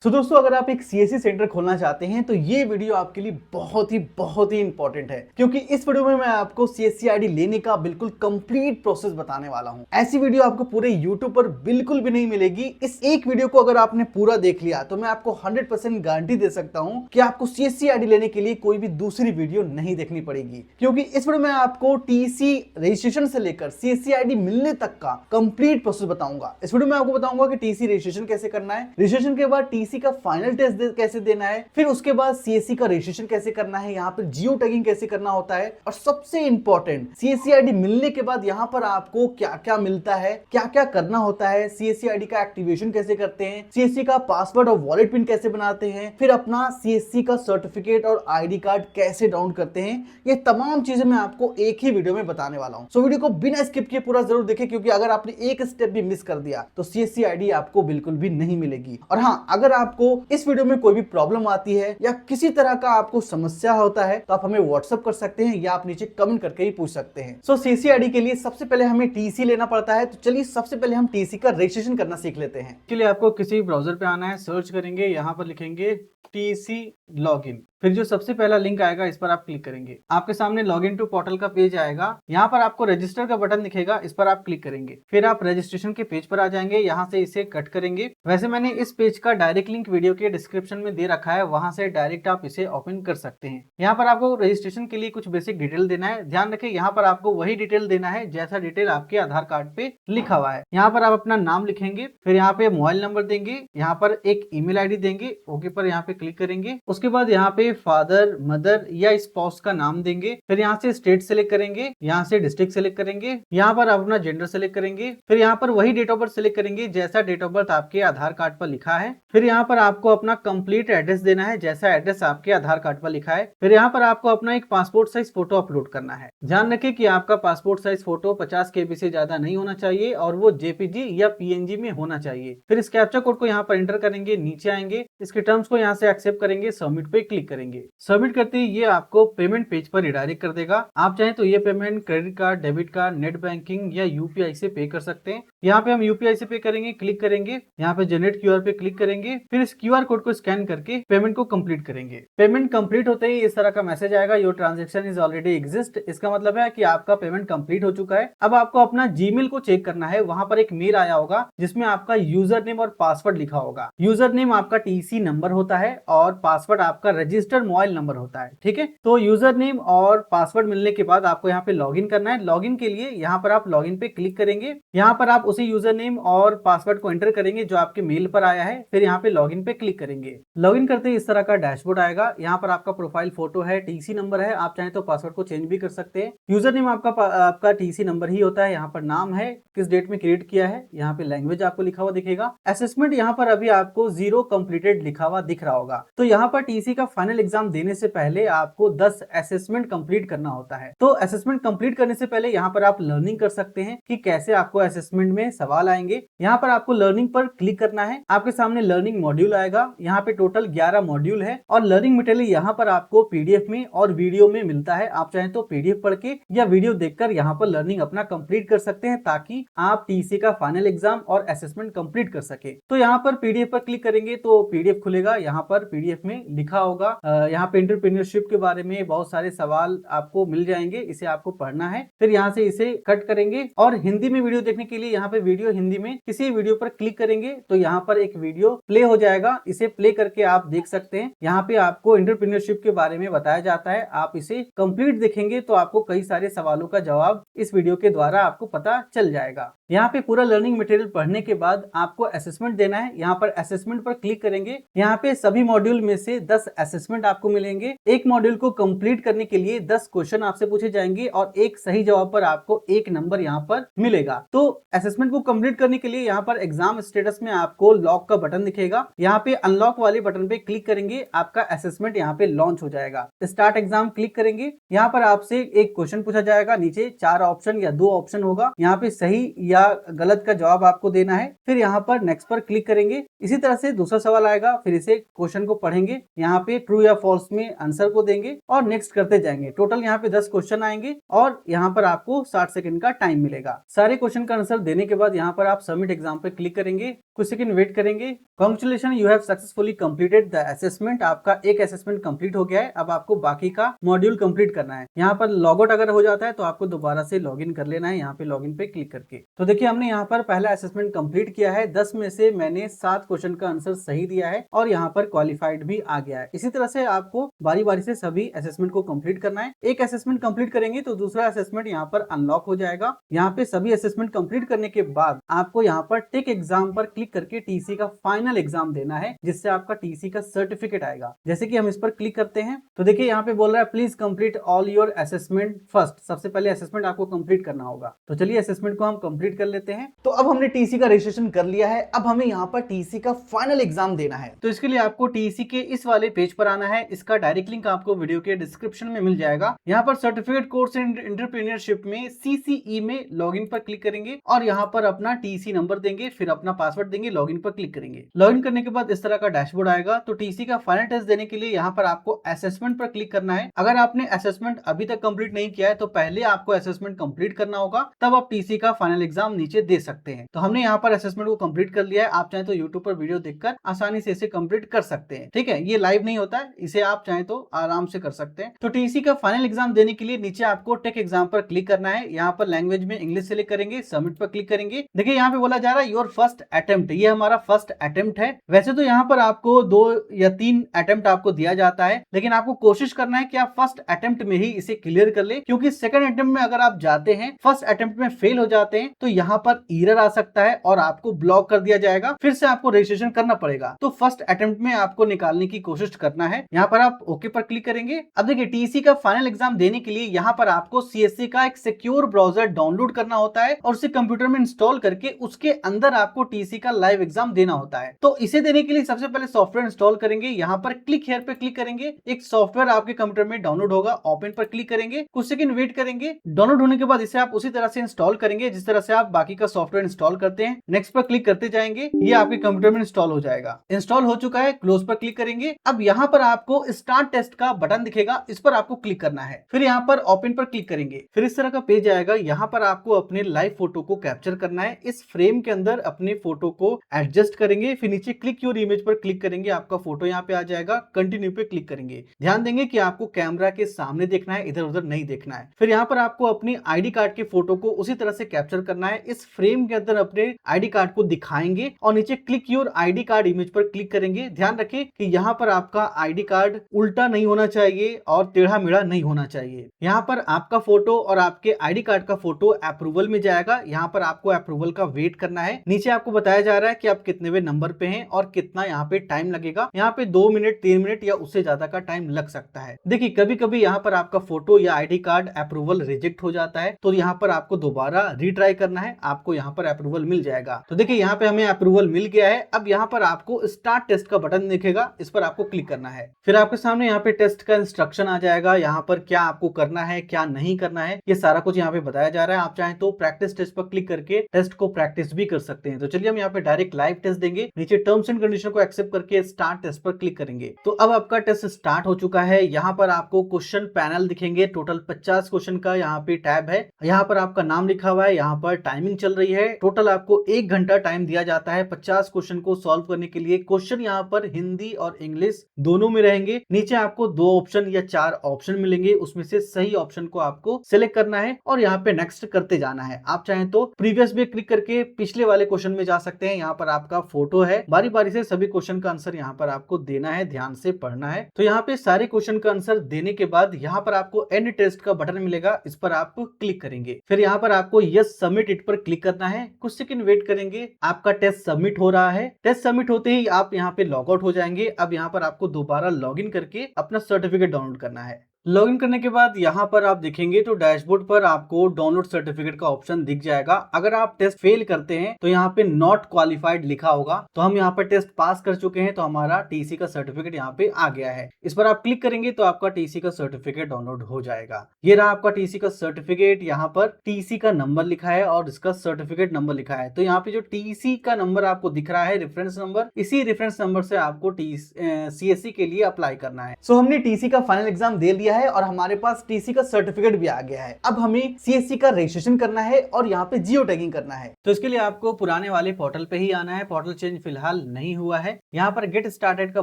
दोस्तों अगर आप एक सीएससी सेंटर खोलना चाहते हैं तो ये वीडियो आपके लिए बहुत ही इंपॉर्टेंट है, क्योंकि इस वीडियो में मैं आपको सीएससी आईडी लेने का बिल्कुल कंप्लीट प्रोसेस बताने वाला हूं। ऐसी वीडियो आपको पूरे यूट्यूब पर बिल्कुल भी नहीं मिलेगी। इस एक वीडियो को अगर आपने पूरा देख लिया तो मैं आपको 100% गारंटी दे सकता हूं कि आपको सीएससी आईडी लेने के लिए कोई भी दूसरी वीडियो नहीं देखनी पड़ेगी, क्योंकि इस वीडियो में आपको टीसी रजिस्ट्रेशन से लेकर सीएससी आईडी मिलने तक का कंप्लीट प्रोसेस बताऊंगा। इस वीडियो में आपको बताऊंगा कि टीसी रजिस्ट्रेशन कैसे करना है, रजिस्ट्रेशन के बाद टीसी का फाइनल टेस्ट कैसे देना है, फिर उसके बाद सीएससी का रजिस्ट्रेशन कैसे करना है, यहाँ पर जियो टैगिंग कैसे करना होता है, और सबसे इंपॉर्टेंट सीएससी आईडी मिलने के बाद यहाँ पर आपको क्या क्या मिलता है, क्या क्या करना होता है, सीएससी आईडी का एक्टिवेशन कैसे करते हैं, सीएससी का पासवर्ड और वॉलेट पिन कैसे बनाते हैं, फिर अपना सीएससी का सर्टिफिकेट और आईडी कार्ड कैसे डाउनलोड करते हैं। ये तमाम चीजें मैं आपको एक ही वीडियो में बताने वाला हूं। सो वीडियो को बिना स्किप किए पूरा जरूर देखें, क्योंकि अगर आपने एक स्टेप भी मिस कर दिया तो सीएससी आईडी आपको बिल्कुल भी नहीं मिलेगी। और हाँ, अगर आपको इस वीडियो में कोई भी प्रॉब्लम आती है या किसी तरह का आपको समस्या होता है तो आप हमें व्हाट्सएप कर सकते हैं या आप नीचे कमेंट करके ही पूछ सकते हैं। सो सीएससी आईडी के लिए सबसे पहले हमें टीसी लेना पड़ता है। तो चलिए सबसे पहले हम टीसी का रजिस्ट्रेशन करना सीख लेते हैं। के लिए आपको किसी ब्राउजर पे आना है, सर्च करेंगे, यहाँ पर लिखेंगे टीसी लॉगिन, फिर जो सबसे पहला लिंक आएगा इस पर आप क्लिक करेंगे। आपके सामने लॉगिन टू पोर्टल का पेज आएगा। यहाँ पर आपको रजिस्टर का बटन दिखेगा, इस पर आप क्लिक करेंगे। फिर आप रजिस्ट्रेशन के पेज पर आ जाएंगे, यहाँ से इसे कट करेंगे। वैसे मैंने इस पेज का डायरेक्ट लिंक वीडियो के डिस्क्रिप्शन में दे रखा है, वहां से डायरेक्ट आप इसे ओपन कर सकते हैं। यहाँ पर आपको रजिस्ट्रेशन के लिए कुछ बेसिक डिटेल देना है। ध्यान रखें, यहाँ पर आपको वही डिटेल देना है जैसा डिटेल आपके आधार कार्ड पे लिखा हुआ है। यहाँ पर आप अपना नाम लिखेंगे, फिर यहाँ पे मोबाइल नंबर देंगे, यहाँ पर एक ईमेल आईडी देंगे, ओके पर यहाँ पे क्लिक करेंगे। उसके बाद यहाँ पे फादर, मदर या स्पाउस का नाम देंगे। फिर यहाँ से स्टेट सेलेक्ट करेंगे, यहाँ से डिस्ट्रिक्ट सेलेक्ट करेंगे, यहाँ पर आप अपना जेंडर सेलेक्ट करेंगे। फिर यहाँ पर वही डेट ऑफ बर्थ सेलेक्ट करेंगे जैसा डेट ऑफ बर्थ आपके आधार कार्ड पर लिखा है। फिर यहाँ पर आपको अपना कंप्लीट एड्रेस देना है जैसा एड्रेस आपके आधार कार्ड पर लिखा है। फिर यहाँ पर आपको अपना एक पासपोर्ट साइज फोटो अपलोड करना है। ध्यान रखें कि आपका पासपोर्ट साइज फोटो 50 KB से ज्यादा नहीं होना चाहिए और वो जेपीजी या पीएनजी में होना चाहिए। फिर इस कैप्चा कोड को यहाँ पर एंटर करेंगे, नीचे आएंगे, इसके टर्म्स को यहाँ से एक्सेप्ट करेंगे, सबमिट पे क्लिक करेंगे। सबमिट करते ही ये आपको पेमेंट पेज पर रिडायरेक्ट कर देगा। आप चाहें तो ये payment credit card, debit card, net banking या यूपीआई से पे कर सकते हैं। यहाँ पे हम यूपीआई से पे करेंगे, क्लिक करेंगे, यहाँ पे जनरेट क्यूआर पे क्लिक करेंगे, फिर इस क्यूआर कोड को स्कैन करके पेमेंट को कंप्लीट करेंगे। पेमेंट कंप्लीट होते ही इस तरह का मैसेज आएगा, your transaction is already exist. इसका मतलब है कि आपका पेमेंट कंप्लीट हो चुका है। अब आपको अपना जीमेल को चेक करना है। वहां पर एक मेल आया होगा जिसमें आपका यूजर नेम और पासवर्ड लिखा होगा। यूजर नेम आपका टीसी नंबर होता है और पासवर्ड आपका रजिस्टर्ड मोबाइल नंबर होता है, ठीक है। तो यूजर नेम और पासवर्ड मिलने के बाद आपको यहाँ पे लॉगिन करना है। लॉगिन के लिए यहाँ पर आप लॉगिन पे क्लिक करेंगे, यहाँ पर आप उसी यूजर नेम और पासवर्ड को एंटर करेंगे जो आपके मेल पर आया है। फिर यहाँ पे लॉगिन पे क्लिक करेंगे। लॉगिन करते ही इस तरह का डैशबोर्ड आएगा। यहाँ पर आपका प्रोफाइल फोटो है, टीसी नंबर है, आप चाहें तो पासवर्ड को चेंज भी कर सकते हैं। यूजर नेम आपका टीसी नंबर ही होता है। यहाँ पर नाम है, किस डेट में क्रिएट किया है, यहाँ पे लैंग्वेज आपको लिखा हुआ दिखेगा। असेसमेंट यहाँ पर अभी आपको 0 कंप्लीटेड लिखा हुआ दिख रहा होगा। तो यहाँ पर टीसी का फाइनल एग्जाम देने से पहले आपको 10 असेसमेंट कंप्लीट करना होता है। तो असेसमेंट कंप्लीट करने से पहले यहाँ पर आप लर्निंग कर सकते हैं कि कैसे आपको असेसमेंट में सवाल आएंगे। यहाँ पर आपको लर्निंग पर क्लिक करना है। आपके सामने लर्निंग मॉड्यूल आएगा। यहाँ पे टोटल 11 मॉड्यूल है और लर्निंग मटेरियल यहाँ पर आपको पीडीएफ में और वीडियो में मिलता है। आप चाहें तो पीडीएफ पढ़ के या वीडियो देखकर यहाँ पर लर्निंग अपना कंप्लीट कर सकते हैं, ताकि आप टीसी का फाइनल एग्जाम और असेसमेंट कंप्लीट कर सके। तो यहाँ पर पीडीएफ पर क्लिक करेंगे तो पीडीएफ खुलेगा। यहाँ पर पीडीएफ में लिखा होगा, यहाँ पे एंटरप्रेन्योरशिप के बारे में बहुत सारे सवाल आपको मिल जाएंगे, इसे आपको पढ़ना है। फिर यहाँ से इसे कट करेंगे और हिंदी में वीडियो देखने के लिए यहाँ पे वीडियो हिंदी में किसी वीडियो पर क्लिक करेंगे तो यहाँ पर एक वीडियो प्ले हो जाएगा। इसे प्ले करके आप देख सकते हैं। यहाँ पे आपको एंटरप्रेन्योरशिप के बारे में बताया जाता है। आप इसे कंप्लीट देखेंगे तो आपको कई सारे सवालों का जवाब इस वीडियो के द्वारा आपको पता चल जाएगा। यहाँ पे पूरा लर्निंग मटेरियल पढ़ने के बाद आपको असेसमेंट देना है। यहाँ पर असेसमेंट पर क्लिक करेंगे। यहाँ पे सभी मॉड्यूल में से 10 असेसमेंट आपको मिलेंगे। एक मॉड्यूल को कंप्लीट करने के लिए 10 क्वेश्चन आपसे पूछे जाएंगे और एक सही जवाब पर आपको 1 नंबर यहाँ पर मिलेगा। तो असेसमेंट को कंप्लीट करने के लिए यहाँ पर एग्जाम स्टेटस में आपको लॉक का बटन दिखेगा। यहाँ पे अनलॉक वाले बटन पे क्लिक करेंगे, आपका असेसमेंट यहाँ पे लॉन्च हो जाएगा। स्टार्ट एग्जाम क्लिक करेंगे। यहाँ पर आपसे एक क्वेश्चन पूछा जाएगा, नीचे 4 ऑप्शन या 2 ऑप्शन होगा। यहाँ पे सही या गलत का जवाब आपको देना है। फिर यहाँ पर नेक्स्ट पर क्लिक करेंगे। इसी तरह से दूसरा सवाल आएगा, फिर इसे क्वेश्चन को पढ़ेंगे। यहाँ पे ट्रू ट्रू या फॉल्स में आंसर को देंगे और नेक्स्ट करते जाएंगे। टोटल यहाँ पे 10 क्वेश्चन आएंगे और यहाँ पर आपको 60 सेकंड का टाइम मिलेगा। सारे क्वेश्चन का आंसर देने के बाद यहाँ पर आप सबमिट एग्जाम पे क्लिक करेंगे, कुछ सेकंड वेट करेंगे। Congratulation, you have successfully completed the assessment. आपका एक असेसमेंट कंप्लीट हो गया है। अब आपको बाकी का मॉड्यूल कंप्लीट करना है। यहाँ पर लॉग आउट अगर हो जाता है तो आपको दोबारा से लॉग इन कर लेना है, यहाँ पे लॉग इन पे क्लिक करके। तो देखिए हमने यहाँ पर पहला असेसमेंट कंप्लीट किया है। 10 में से मैंने 7 क्वेश्चन का आंसर सही दिया है और यहाँ पर क्वालिफाइड भी आ गया है। इसी तरह से आपको बारी बारी से सभी असेसमेंट को कंप्लीट करना है। एक असेसमेंट कंप्लीट करेंगे तो दूसरा असेसमेंट यहाँ पर अनलॉक हो जाएगा। यहाँ पे सभी असेसमेंट कंप्लीट करने के बाद आपको यहाँ पर टेक एग्जाम पर क्लिक करके टीसी का फाइनल एग्जाम देना है, जिससे आपका टीसी का सर्टिफिकेट आएगा। जैसे कि हम इस पर क्लिक करते हैं तो देखिए यहाँ पे बोल रहा है please complete all your assessment first. सबसे पहले असेसमेंट आपको कंप्लीट करना होगा। तो चलिए असेसमेंट को हम कंप्लीट कर लेते हैं। तो अब हमने टीसी का रजिस्ट्रेशन कर लिया है। अब हमें यहाँ पर टीसी का फाइनल एग्जाम देना है। तो इसके लिए आपको टीसी के इस वाले पेज पर आना है। इसका डायरेक्ट लिंक आपको वीडियो के डिस्क्रिप्शन में मिल जाएगा। यहाँ पर सर्टिफिकेट कोर्स इन एंटरप्रेन्योरशिप में CCE में लॉगिन पर क्लिक करेंगे और यहाँ पर अपना टीसी नंबर देंगे, फिर अपना पासवर्ड देंगे, लॉगिन पर क्लिक करेंगे। लॉगिन करने के बाद इस तरह का डैशबोर्ड आएगा। तो टीसी का फाइनल टेस्ट देने के लिए यहाँ पर आपको असेसमेंट पर क्लिक करना है। अगर आपने असेसमेंट अभी तक कंप्लीट नहीं किया है तो पहले आपको असेसमेंट कंप्लीट करना होगा, तब आप टीसी का फाइनल एग्जाम नीचे दे सकते हैं। तो हमने यहाँ पर असेसमेंट को कंप्लीट कर लिया है। आप चाहे तो यूट्यूब पर वीडियो देखकर आसानी से इसे कंप्लीट कर सकते हैं। ठीक है, ये लाइव नहीं होता है, इसे आप चाहे तो आराम से कर सकते हैं। तो टीसी का फाइनल एग्जाम देने के लिए नीचे आपको टेक एग्जाम पर क्लिक करना है। यहाँ पर लैंग्वेज में इंग्लिश सेलेक्ट करेंगे, सबमिट पर क्लिक करेंगे। देखिए यहाँ पे बोला जा रहा है योर फर्स्ट अटेम्प्ट, ये हमारा फर्स्ट अटेम्प्ट है। वैसे तो यहाँ पर आपको 2 या 3 अटेम्प्ट आपको दिया जाता है, लेकिन आपको कोशिश करना है कि आप फर्स्ट अटेम्प्ट में ही इसे क्लियर कर ले, क्योंकि सेकंड अटेम्प्ट में अगर आप जाते हैं, फर्स्ट अटेम्प्ट में फेल हो जाते हैं तो यहाँ पर एरर आ सकता है और आपको ब्लॉक कर दिया जाएगा, फिर से आपको रजिस्ट्रेशन करना पड़ेगा। तो फर्स्ट अटेम्प्ट में आपको निकालने की कोशिश करना है। यहाँ पर आप ओके पर क्लिक करेंगे। अब देखिए टीसी का फाइनल एग्जाम देने के लिए यहाँ पर आपको CSC का एक सिक्योर ब्राउजर डाउनलोड करना होता है और उसे कंप्यूटर में इंस्टॉल करके उसके अंदर आपको टीसी का लाइव एग्जाम देना होता है। तो इसे देने के लिए सबसे पहले सॉफ्टवेयर इंस्टॉल करेंगे। यहाँ पर क्लिक हियर पे क्लिक करेंगे, एक सॉफ्टवेयर आपके कंप्यूटर में डाउनलोड होगा। ओपन पर क्लिक करेंगे, कुछ सेकंड वेट करेंगे। डाउनलोड होने के बाद इसे आप उसी तरह से इंस्टॉल करेंगे जिस तरह से आप बाकी का सॉफ्टवेयर इंस्टॉल करते हैं। नेक्स्ट पर क्लिक करते जाएंगे, ये आपके कंप्यूटर में इंस्टॉल हो जाएगा। इंस्टॉल हो चुका है, क्लोज पर क्लिक करेंगे। अब यहाँ पर आपको स्टार्ट टेस्ट का बटन दिखेगा, इस पर आपको क्लिक करना है। फिर यहाँ पर ओपन पर क्लिक करेंगे, फिर इस तरह का पेज आएगा। यहाँ पर आपको अपने लाइव फोटो को कैप्चर करना है। इस फ्रेम के अंदर अपने फोटो को एडजस्ट करेंगे, फिर नीचे क्लिक योर इमेज पर क्लिक करेंगे, आपका फोटो यहाँ पे आ जाएगा। कंटिन्यू पे क्लिक करेंगे। ध्यान देंगे कि आपको कैमरा के सामने देखना है, इधर उधर नहीं देखना है। फिर यहाँ पर आपको अपनी आईडी कार्ड के फोटो को उसी तरह से कैप्चर करना है। इस फ्रेम के अंदर अपने आईडी कार्ड को दिखाएंगे और नीचे click your ID card image पर क्लिक करेंगे। ध्यान रखें कि यहाँ पर आपका आईडी कार्ड उल्टा नहीं होना चाहिए और टेढ़ा मेढ़ा नहीं होना चाहिए। यहाँ पर आपका फोटो और आपके आईडी कार्ड का फोटो अप्रूवल में जाएगा। यहाँ पर आपको अप्रूवल का वेट करना है। नीचे आपको बताया जा रहा है कि आप कितनेवें नंबर पे हैं और कितना यहाँ पे टाइम लगेगा। यहाँ पे 2 मिनट 3 मिनट या उससे ज्यादा का टाइम लग सकता है। देखिए कभी कभी यहाँ पर आपका फोटो या आईडी कार्ड अप्रूवल रिजेक्ट हो जाता है, तो यहाँ पर आपको दोबारा रीट्राई करना है, आपको यहाँ पर अप्रूवल मिल जाएगा। तो देखिए यहाँ पे हमें अप्रूवल मिल गया है। अब यहाँ पर आपको स्टार्ट टेस्ट का बटन दिखेगा, इस पर आपको क्लिक करना है। फिर आपके सामने यहाँ पे टेस्ट का इंस्ट्रक्शन आ जाएगा। यहाँ पर क्या आपको करना है, क्या नहीं करना है, ये सारा कुछ यहाँ पे बताया जा रहा है। आप चाहें तो प्रैक्टिस टेस्ट पर क्लिक करके टेस्ट को प्रैक्टिस भी कर सकते हैं। तो चलिए हम यहाँ पे डायरेक्ट लाइव टेस्ट देंगे। नीचे टर्म्स एंड कंडीशन को एक्सेप्ट करके स्टार्ट टेस्ट पर क्लिक करेंगे। तो अब आपका टेस्ट स्टार्ट हो चुका है। यहाँ पर आपको क्वेश्चन पैनल दिखेंगे। टोटल 50 क्वेश्चन का यहाँ पे टैब है। यहाँ पर आपका नाम लिखा हुआ है, यहाँ पर टाइमिंग चल रही है। टोटल आपको 1 घंटा टाइम दिया जाता है 50 क्वेश्चन को सॉल्व करने के लिए। क्वेश्चन यहाँ पर हिंदी और इंग्लिश दोनों में रहेंगे। नीचे आपको 2 ऑप्शन या 4 ऑप्शन मिलेंगे, उसमें से सही ऑप्शन को आपको सिलेक्ट करना है और यहाँ पे नेक्स्ट करते जाना है। आप चाहें तो प्रीवियस भी क्लिक करके पिछले वाले क्वेश्चन में जा सकते हैं। यहाँ पर आपका फोटो है, बारी बारी से सभी क्वेश्चन का आंसर यहाँ पर आपको देना है, ध्यान से पढ़ना है। तो यहाँ पे सारे क्वेश्चन का आंसर देने के बाद यहाँ पर आपको एंड टेस्ट का बटन मिलेगा, इस पर आप क्लिक करेंगे। फिर यहाँ पर आपको यस सबमिट इट पर क्लिक करना है। कुछ सेकंड वेट करेंगे, आपका टेस्ट सबमिट हो रहा है। टेस्ट सबमिट होते ही आप यहाँ पे लॉग आउट हो जाएंगे। अब यहाँ पर आपको दोबारा लॉग इन करके अपना सर्टिफिकेट डाउनलोड करना है। लॉगिन करने के बाद यहाँ पर आप देखेंगे तो डैशबोर्ड पर आपको डाउनलोड सर्टिफिकेट का ऑप्शन दिख जाएगा। अगर आप टेस्ट फेल करते हैं तो यहाँ पे नॉट क्वालिफाइड लिखा होगा, तो हम यहाँ पर टेस्ट पास कर चुके हैं, तो हमारा टीसी का सर्टिफिकेट यहाँ पे आ गया है। इस पर आप क्लिक करेंगे तो आपका टीसी का सर्टिफिकेट डाउनलोड हो जाएगा। ये रहा आपका टीसी का सर्टिफिकेट। यहाँ पर टीसी का नंबर लिखा है और इसका सर्टिफिकेट नंबर लिखा है। तो यहाँ पे जो टीसी का नंबर आपको दिख रहा है, रेफरेंस नंबर, इसी रेफरेंस नंबर से आपको सीएससी के लिए अप्लाई करना है। सो हमने टीसी का फाइनल एग्जाम दे लिया है और हमारे पास टीसी का सर्टिफिकेट भी आ गया है। अब हमें सीएससी का रजिस्ट्रेशन करना है और यहाँ पे जियो टैगिंग करना है। तो इसके लिए आपको पुराने वाले पोर्टल पे ही आना है। पोर्टल चेंज फिलहाल नहीं हुआ है। यहाँ पर गेट स्टार्टेड का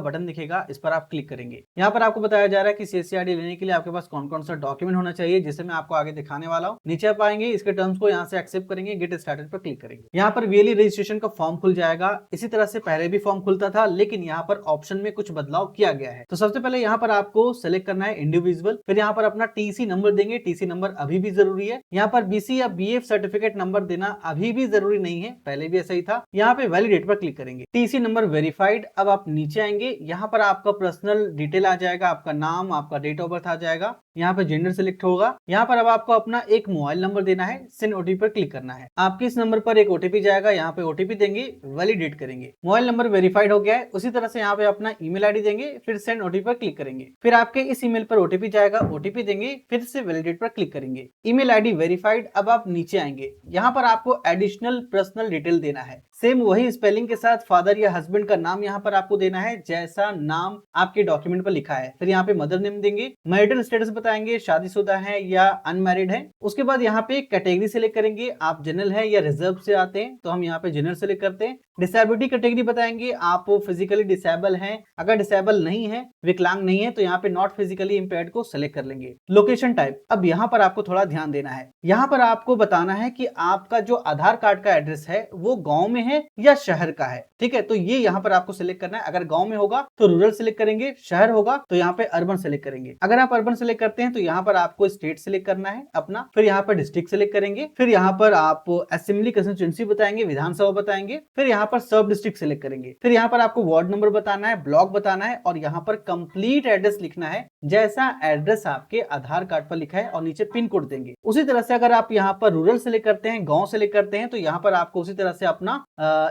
बटन दिखेगा, इस पर आप क्लिक करेंगे। यहाँ पर आपको बताया जा रहा है कि सीएससी आईडी लेने के लिए आपके पास कौन कौन सा डॉक्यूमेंट होना चाहिए, जिसे मैं आपको आगे दिखाने वाला हूँ। नीचे आप आएंगे, इसके टर्म्स को यहाँ से एक्सेप्ट करेंगे, गेट स्टार्टेड पर क्लिक करेंगे। यहाँ पर वीएलई रजिस्ट्रेशन का फॉर्म खुल जाएगा। इसी तरह से पहले भी फॉर्म खुलता था, लेकिन यहाँ पर ऑप्शन में कुछ बदलाव किया गया है। तो सबसे पहले यहाँ पर आपको सेलेक्ट करना है इंडिविजुअल, फिर यहाँ पर अपना टीसी नंबर देंगे। टीसी नंबर अभी भी जरूरी है। यहाँ पर बीसी या बीएफ सर्टिफिकेट नंबर देना अभी भी जरूरी नहीं है, पहले भी ऐसा ही था। यहाँ पे वैलिडेट पर क्लिक करेंगे, टीसी नंबर वेरीफाइड। अब आप नीचे आएंगे, यहाँ पर आपका पर्सनल डिटेल आ जाएगा, आपका नाम, आपका डेट ऑफ बर्थ आ जाएगा। यहाँ पे जेंडर सिलेक्ट होगा। यहाँ पर अब आपको अपना एक मोबाइल नंबर देना है, सेंड ओटीपी पर क्लिक करना है। आपके इस नंबर पर एक ओटीपी जाएगा, यहाँ पे ओटीपी देंगे, वैलिडेट करेंगे। मोबाइल नंबर वेरीफाइड हो गया है। उसी तरह से यहाँ पे अपना ईमेल आईडी देंगे, फिर सेंड ओटीपी पर क्लिक करेंगे। फिर आपके इस ईमेल पर ओटीपी जाएगा, ओटीपी देंगे, फिर से वैलिडेट पर क्लिक करेंगे। Email ID verified. अब आप नीचे आएंगे, यहाँ पर आपको एडिशनल पर्सनल डिटेल देना है। सेम वही स्पेलिंग के साथ फादर या हस्बैंड का नाम यहाँ पर आपको देना है, जैसा नाम आपके डॉक्यूमेंट पर लिखा है। फिर यहाँ पे मदर नेम देंगे, मैरिटल स्टेटस बताएंगे, शादीशुदा है या अनमैरिड है। उसके बाद यहाँ पे कैटेगरी सिलेक्ट करेंगे, आप जनरल है या रिजर्व से आते हैं, तो हम यहाँ पे जनरल सिलेक्ट करते हैं। डिसेबिलिटी कैटेगरी बताएंगे, आप फिजिकली डिसेबल हैं। अगर डिसेबल नहीं है, विकलांग नहीं है, तो यहाँ पे नॉट फिजिकली इंपेयर्ड को सिलेक्ट कर लेंगे। लोकेशन टाइप, अब यहाँ पर आपको थोड़ा ध्यान देना है। यहाँ पर आपको बताना है कि आपका जो आधार कार्ड का एड्रेस है वो गांव में है या शहर का है। ठीक है, तो ये यहाँ पर आपको सिलेक्ट करना है। अगर गांव में होगा तो रूरल सिलेक्ट करेंगे, शहर होगा तो यहाँ पे अर्बन सिलेक्ट करेंगे। अगर आप अर्बन सिलेक्ट करते हैं तो यहाँ पर आपको स्टेट सिलेक्ट करना है अपना, फिर यहाँ पर डिस्ट्रिक्ट सिलेक्ट करेंगे, फिर यहाँ पर आप असेंबली कंस्टिट्यूएंसी बताएंगे, विधानसभा बताएंगे, फिर यहाँ पर सब डिस्ट्रिक्ट सिलेक्ट करेंगे, फिर यहाँ पर आपको वार्ड नंबर बताना है, ब्लॉक बताना है और यहाँ पर कंप्लीट एड्रेस लिखना है, जैसा एड्रेस आपके आधार कार्ड पर लिखा है और नीचे पिन कोड देंगे। उसी तरह से अगर आप यहाँ पर रूरल सिलेक्ट करते हैं, गांव सिलेक्ट करते हैं, तो यहाँ पर आपको उसी तरह से अपना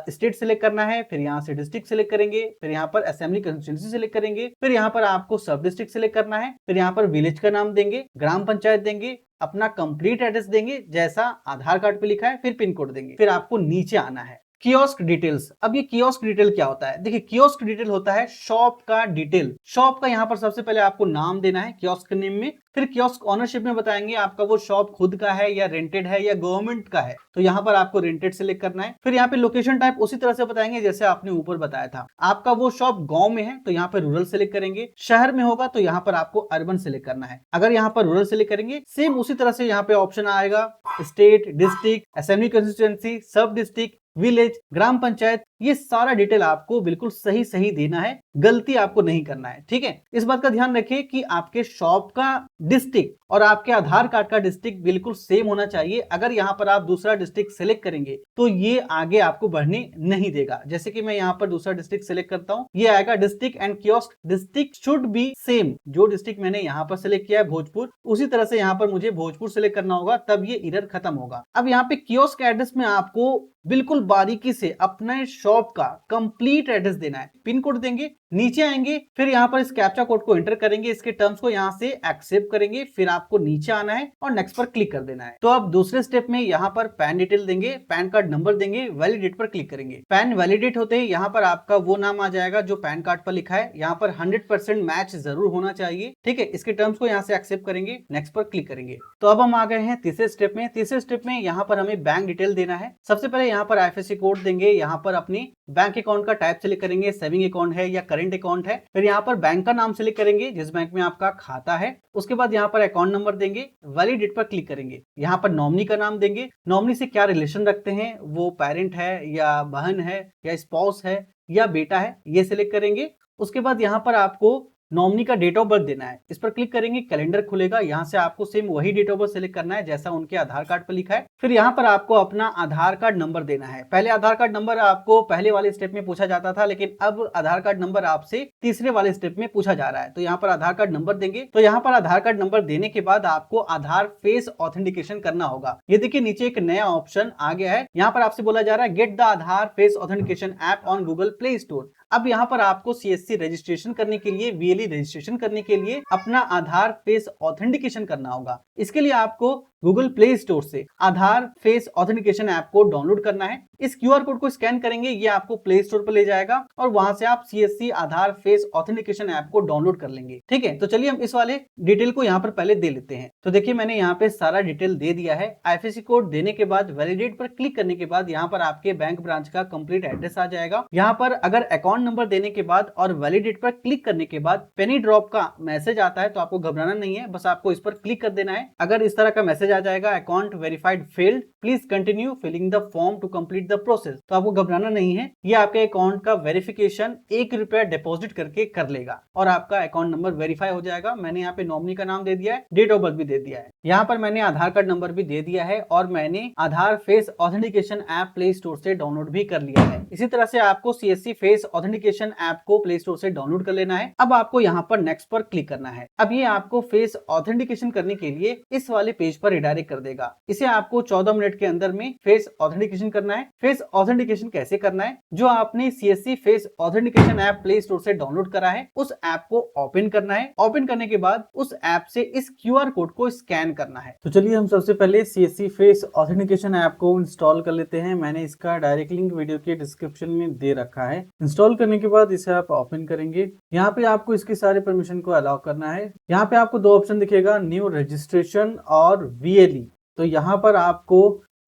स्टेट सिलेक्ट करना है, फिर यहाँ से डिस्ट्रिक्ट सिलेक्ट करेंगे, फिर यहाँ पर असेंबली कंस्टिट्यूएंसी सिलेक्ट करेंगे, फिर यहाँ पर आपको सब डिस्ट्रिक्ट सिलेक्ट करना है, फिर यहाँ पर विलेज का नाम देंगे, ग्राम पंचायत देंगे, अपना कंप्लीट एड्रेस देंगे जैसा आधार कार्ड पे लिखा है, फिर पिन कोड देंगे, फिर आपको नीचे आना है। Kiosk details. अब ये कियोस्क डिटेल क्या होता है? देखिए, कियोस्क डिटेल होता है शॉप का डिटेल। शॉप का यहाँ पर सबसे पहले आपको नाम देना है कियोस्क नेम में, फिर कियोस्क ओनरशिप में बताएंगे आपका वो शॉप खुद का है या रेंटेड है या गवर्नमेंट का है, तो यहाँ पर आपको रेंटेड सिलेक्ट करना है। फिर यहाँ पे लोकेशन टाइप उसी तरह से बताएंगे जैसे आपने ऊपर बताया था। आपका वो शॉप गांव में है तो यहाँ पे रूरल सिलेक्ट करेंगे, शहर में होगा तो यहाँ पर आपको अर्बन सिलेक्ट करना है। अगर यहाँ पर रूरल सिलेक्ट करेंगे, सेम उसी तरह से यहाँ पे ऑप्शन आएगा स्टेट, डिस्ट्रिक्ट, असेंबली कंस्टिट्यूएंसी, सब डिस्ट्रिक्ट, विलेज, ग्राम पंचायत, ये सारा डिटेल आपको बिल्कुल सही सही देना है, गलती आपको नहीं करना है। ठीक है, इस बात का ध्यान रखिए कि आपके शॉप का डिस्ट्रिक्ट और आपके आधार कार्ड का डिस्ट्रिक्ट बिल्कुल सेम होना चाहिए। अगर यहाँ पर आप दूसरा डिस्ट्रिक्ट सिलेक्ट करेंगे तो ये आगे आपको बढ़ने नहीं देगा। जैसे कि मैं यहाँ पर दूसरा डिस्ट्रिक्ट सिलेक्ट करता हूँ, ये आएगा district and kiosk district should be same. जो डिस्ट्रिक्ट मैंने यहाँ पर सिलेक्ट किया है भोजपुर, उसी तरह से यहाँ पर मुझे भोजपुर सिलेक्ट करना होगा, तब ये एरर खत्म होगा। अब यहाँ पे कियोस्क एड्रेस में आपको बिल्कुल बारीकी से अपने शॉप का कंप्लीट एड्रेस देना है, पिन कोड देंगे, नीचे आएंगे, फिर यहाँ पर इस कैप्चा कोड को एंटर करेंगे, इसके टर्म्स को यहाँ से एक्सेप्ट करेंगे, फिर आपको नीचे आना है और नेक्स्ट पर क्लिक कर देना है। तो अब दूसरे स्टेप में यहाँ पर पैन डिटेल देंगे, पैन कार्ड नंबर देंगे, वैलिडेट पर क्लिक करेंगे। पैन वैलिडेट होते ही यहाँ पर आपका वो नाम आ जाएगा जो पैन कार्ड पर लिखा है। यहाँ पर 100% मैच जरूर होना चाहिए। ठीक है, इसके टर्म्स को यहाँ से एक्सेप्ट करेंगे, नेक्स्ट पर क्लिक करेंगे। तो अब हम आ गए हैं तीसरे स्टेप में। तीसरे स्टेप में यहाँ पर हमें बैंक डिटेल देना है। सबसे पहले यहाँ पर आईएफएससी कोड देंगे, यहाँ पर अपनी बैंक अकाउंट का टाइप सिलेक्ट करेंगे, सेविंग अकाउंट है या करंट अकाउंट है। फिर यहाँ पर बैंक का नाम सिलेक्ट करेंगे जिस बैंक में आपका खाता है। उसके बाद यहाँ पर अकाउंट नंबर देंगे, वैलिडेट पर क्लिक करेंगे। यहाँ पर नॉमिनी का नाम देंगे, नॉमिनी से क्या रिलेशन रखते हैं, वो पेरेंट है या बहन है या स्पाउस है या बेटा है, ये सिलेक्ट करेंगे। उसके बाद यहाँ पर आपको नॉमिनी का डेट ऑफ बर्थ देना है। इस पर क्लिक करेंगे, कैलेंडर खुलेगा। यहाँ से आपको सेम वही डेट ऑफ बर्थ सेलेक्ट करना है जैसा उनके आधार कार्ड पर लिखा है। फिर यहाँ पर आपको अपना आधार कार्ड नंबर देना है। पहले आधार कार्ड नंबर आपको पहले वाले स्टेप में पूछा जाता था, लेकिन अब आधार कार्ड नंबर आपसे तीसरे वाले स्टेप में पूछा जा रहा है। तो यहाँ पर आधार कार्ड नंबर देंगे। तो यहाँ पर आधार कार्ड नंबर देने के बाद आपको आधार फेस ऑथेंटिकेशन करना होगा। ये देखिए नीचे एक नया ऑप्शन आ गया है। यहाँ पर आपसे बोला जा रहा है get the Aadhaar face authentication app on Google play store. अब यहाँ पर आपको सीएससी रजिस्ट्रेशन करने के लिए, वीएलई रजिस्ट्रेशन करने के लिए अपना आधार फेस ऑथेंटिकेशन करना होगा। इसके लिए आपको गूगल प्ले स्टोर से आधार फेस ऑथेंटिकेशन ऐप को डाउनलोड करना है। इस क्यूआर कोड को स्कैन करेंगे, ये आपको प्ले स्टोर पर ले जाएगा और वहां से आप सीएससी आधार फेस ऑथेंटिकेशन ऐप को डाउनलोड कर लेंगे। ठीक है, तो चलिए हम इस वाले डिटेल को यहाँ पर पहले दे लेते हैं। तो देखिए मैंने यहाँ पे सारा डिटेल दे दिया है। आईएफएससी कोड देने के बाद वैलिडेट पर क्लिक करने के बाद यहाँ पर आपके बैंक ब्रांच का कंप्लीट एड्रेस आ जाएगा। यहाँ पर अगर अकाउंट नंबर देने के बाद और वैलिडेट पर क्लिक करने के बाद पेनी ड्रॉप का मैसेज आता है तो आपको घबराना नहीं है, बस आपको इस पर क्लिक कर देना है। अगर इस तरह का मैसेज आ जाएगा account verified failed, please continue filling the form to complete the process, तो आपको घबराना नहीं है। ये आपके अकाउंट का वेरिफिकेशन ₹1 डिपॉजिट करके कर लेगा और आपका अकाउंट नंबर वेरीफाई हो जाएगा। मैंने यहाँ पे नॉमिनी का नाम दे दिया है, डेट ऑफ बर्थ भी दे दिया है। यहाँ पर मैंने आधार कार्ड नंबर भी दे दिया है और मैंने Aadhaar face authentication app play store से डाउनलोड भी कर लिया है। इसी तरह से आपको सीएससी फेस ऑथेंटिकेशन ऐप को प्ले स्टोर से डाउनलोड कर लेना है। अब आपको यहाँ पर नेक्स्ट पर क्लिक करना है। अब ये आपको फेस ऑथेंटिकेशन करने के लिए इस वाले पेज पर रिडायरेक्ट कर देगा। इसे आपको 14 मिनट के अंदर में फेस ऑथेंटिकेशन करना है। फेस ऑथेंटिकेशन कैसे करना है? जो आपने CSC face authentication app play store से डाउनलोड करा है उस ऐप को ओपन करना है। ओपन करने के बाद उस ऐप से इस क्यूआर कोड को स्कैन करना है। तो चलिए हम सबसे पहले सीएससी फेस ऑथेंटिकेशन ऐप को इंस्टॉल कर लेते हैं। मैंने इसका डायरेक्ट लिंक वीडियो के डिस्क्रिप्शन में दे रखा है। इंस्टॉल करने के बाद इसे आप ओपन करेंगे। यहाँ पे आपको इसके सारे परमिशन को अलाउ करना है। यहाँ पे आपको दो ऑप्शन दिखेगा, न्यू रजिस्ट्रेशन और वीएलई। तो यहाँ पर आपको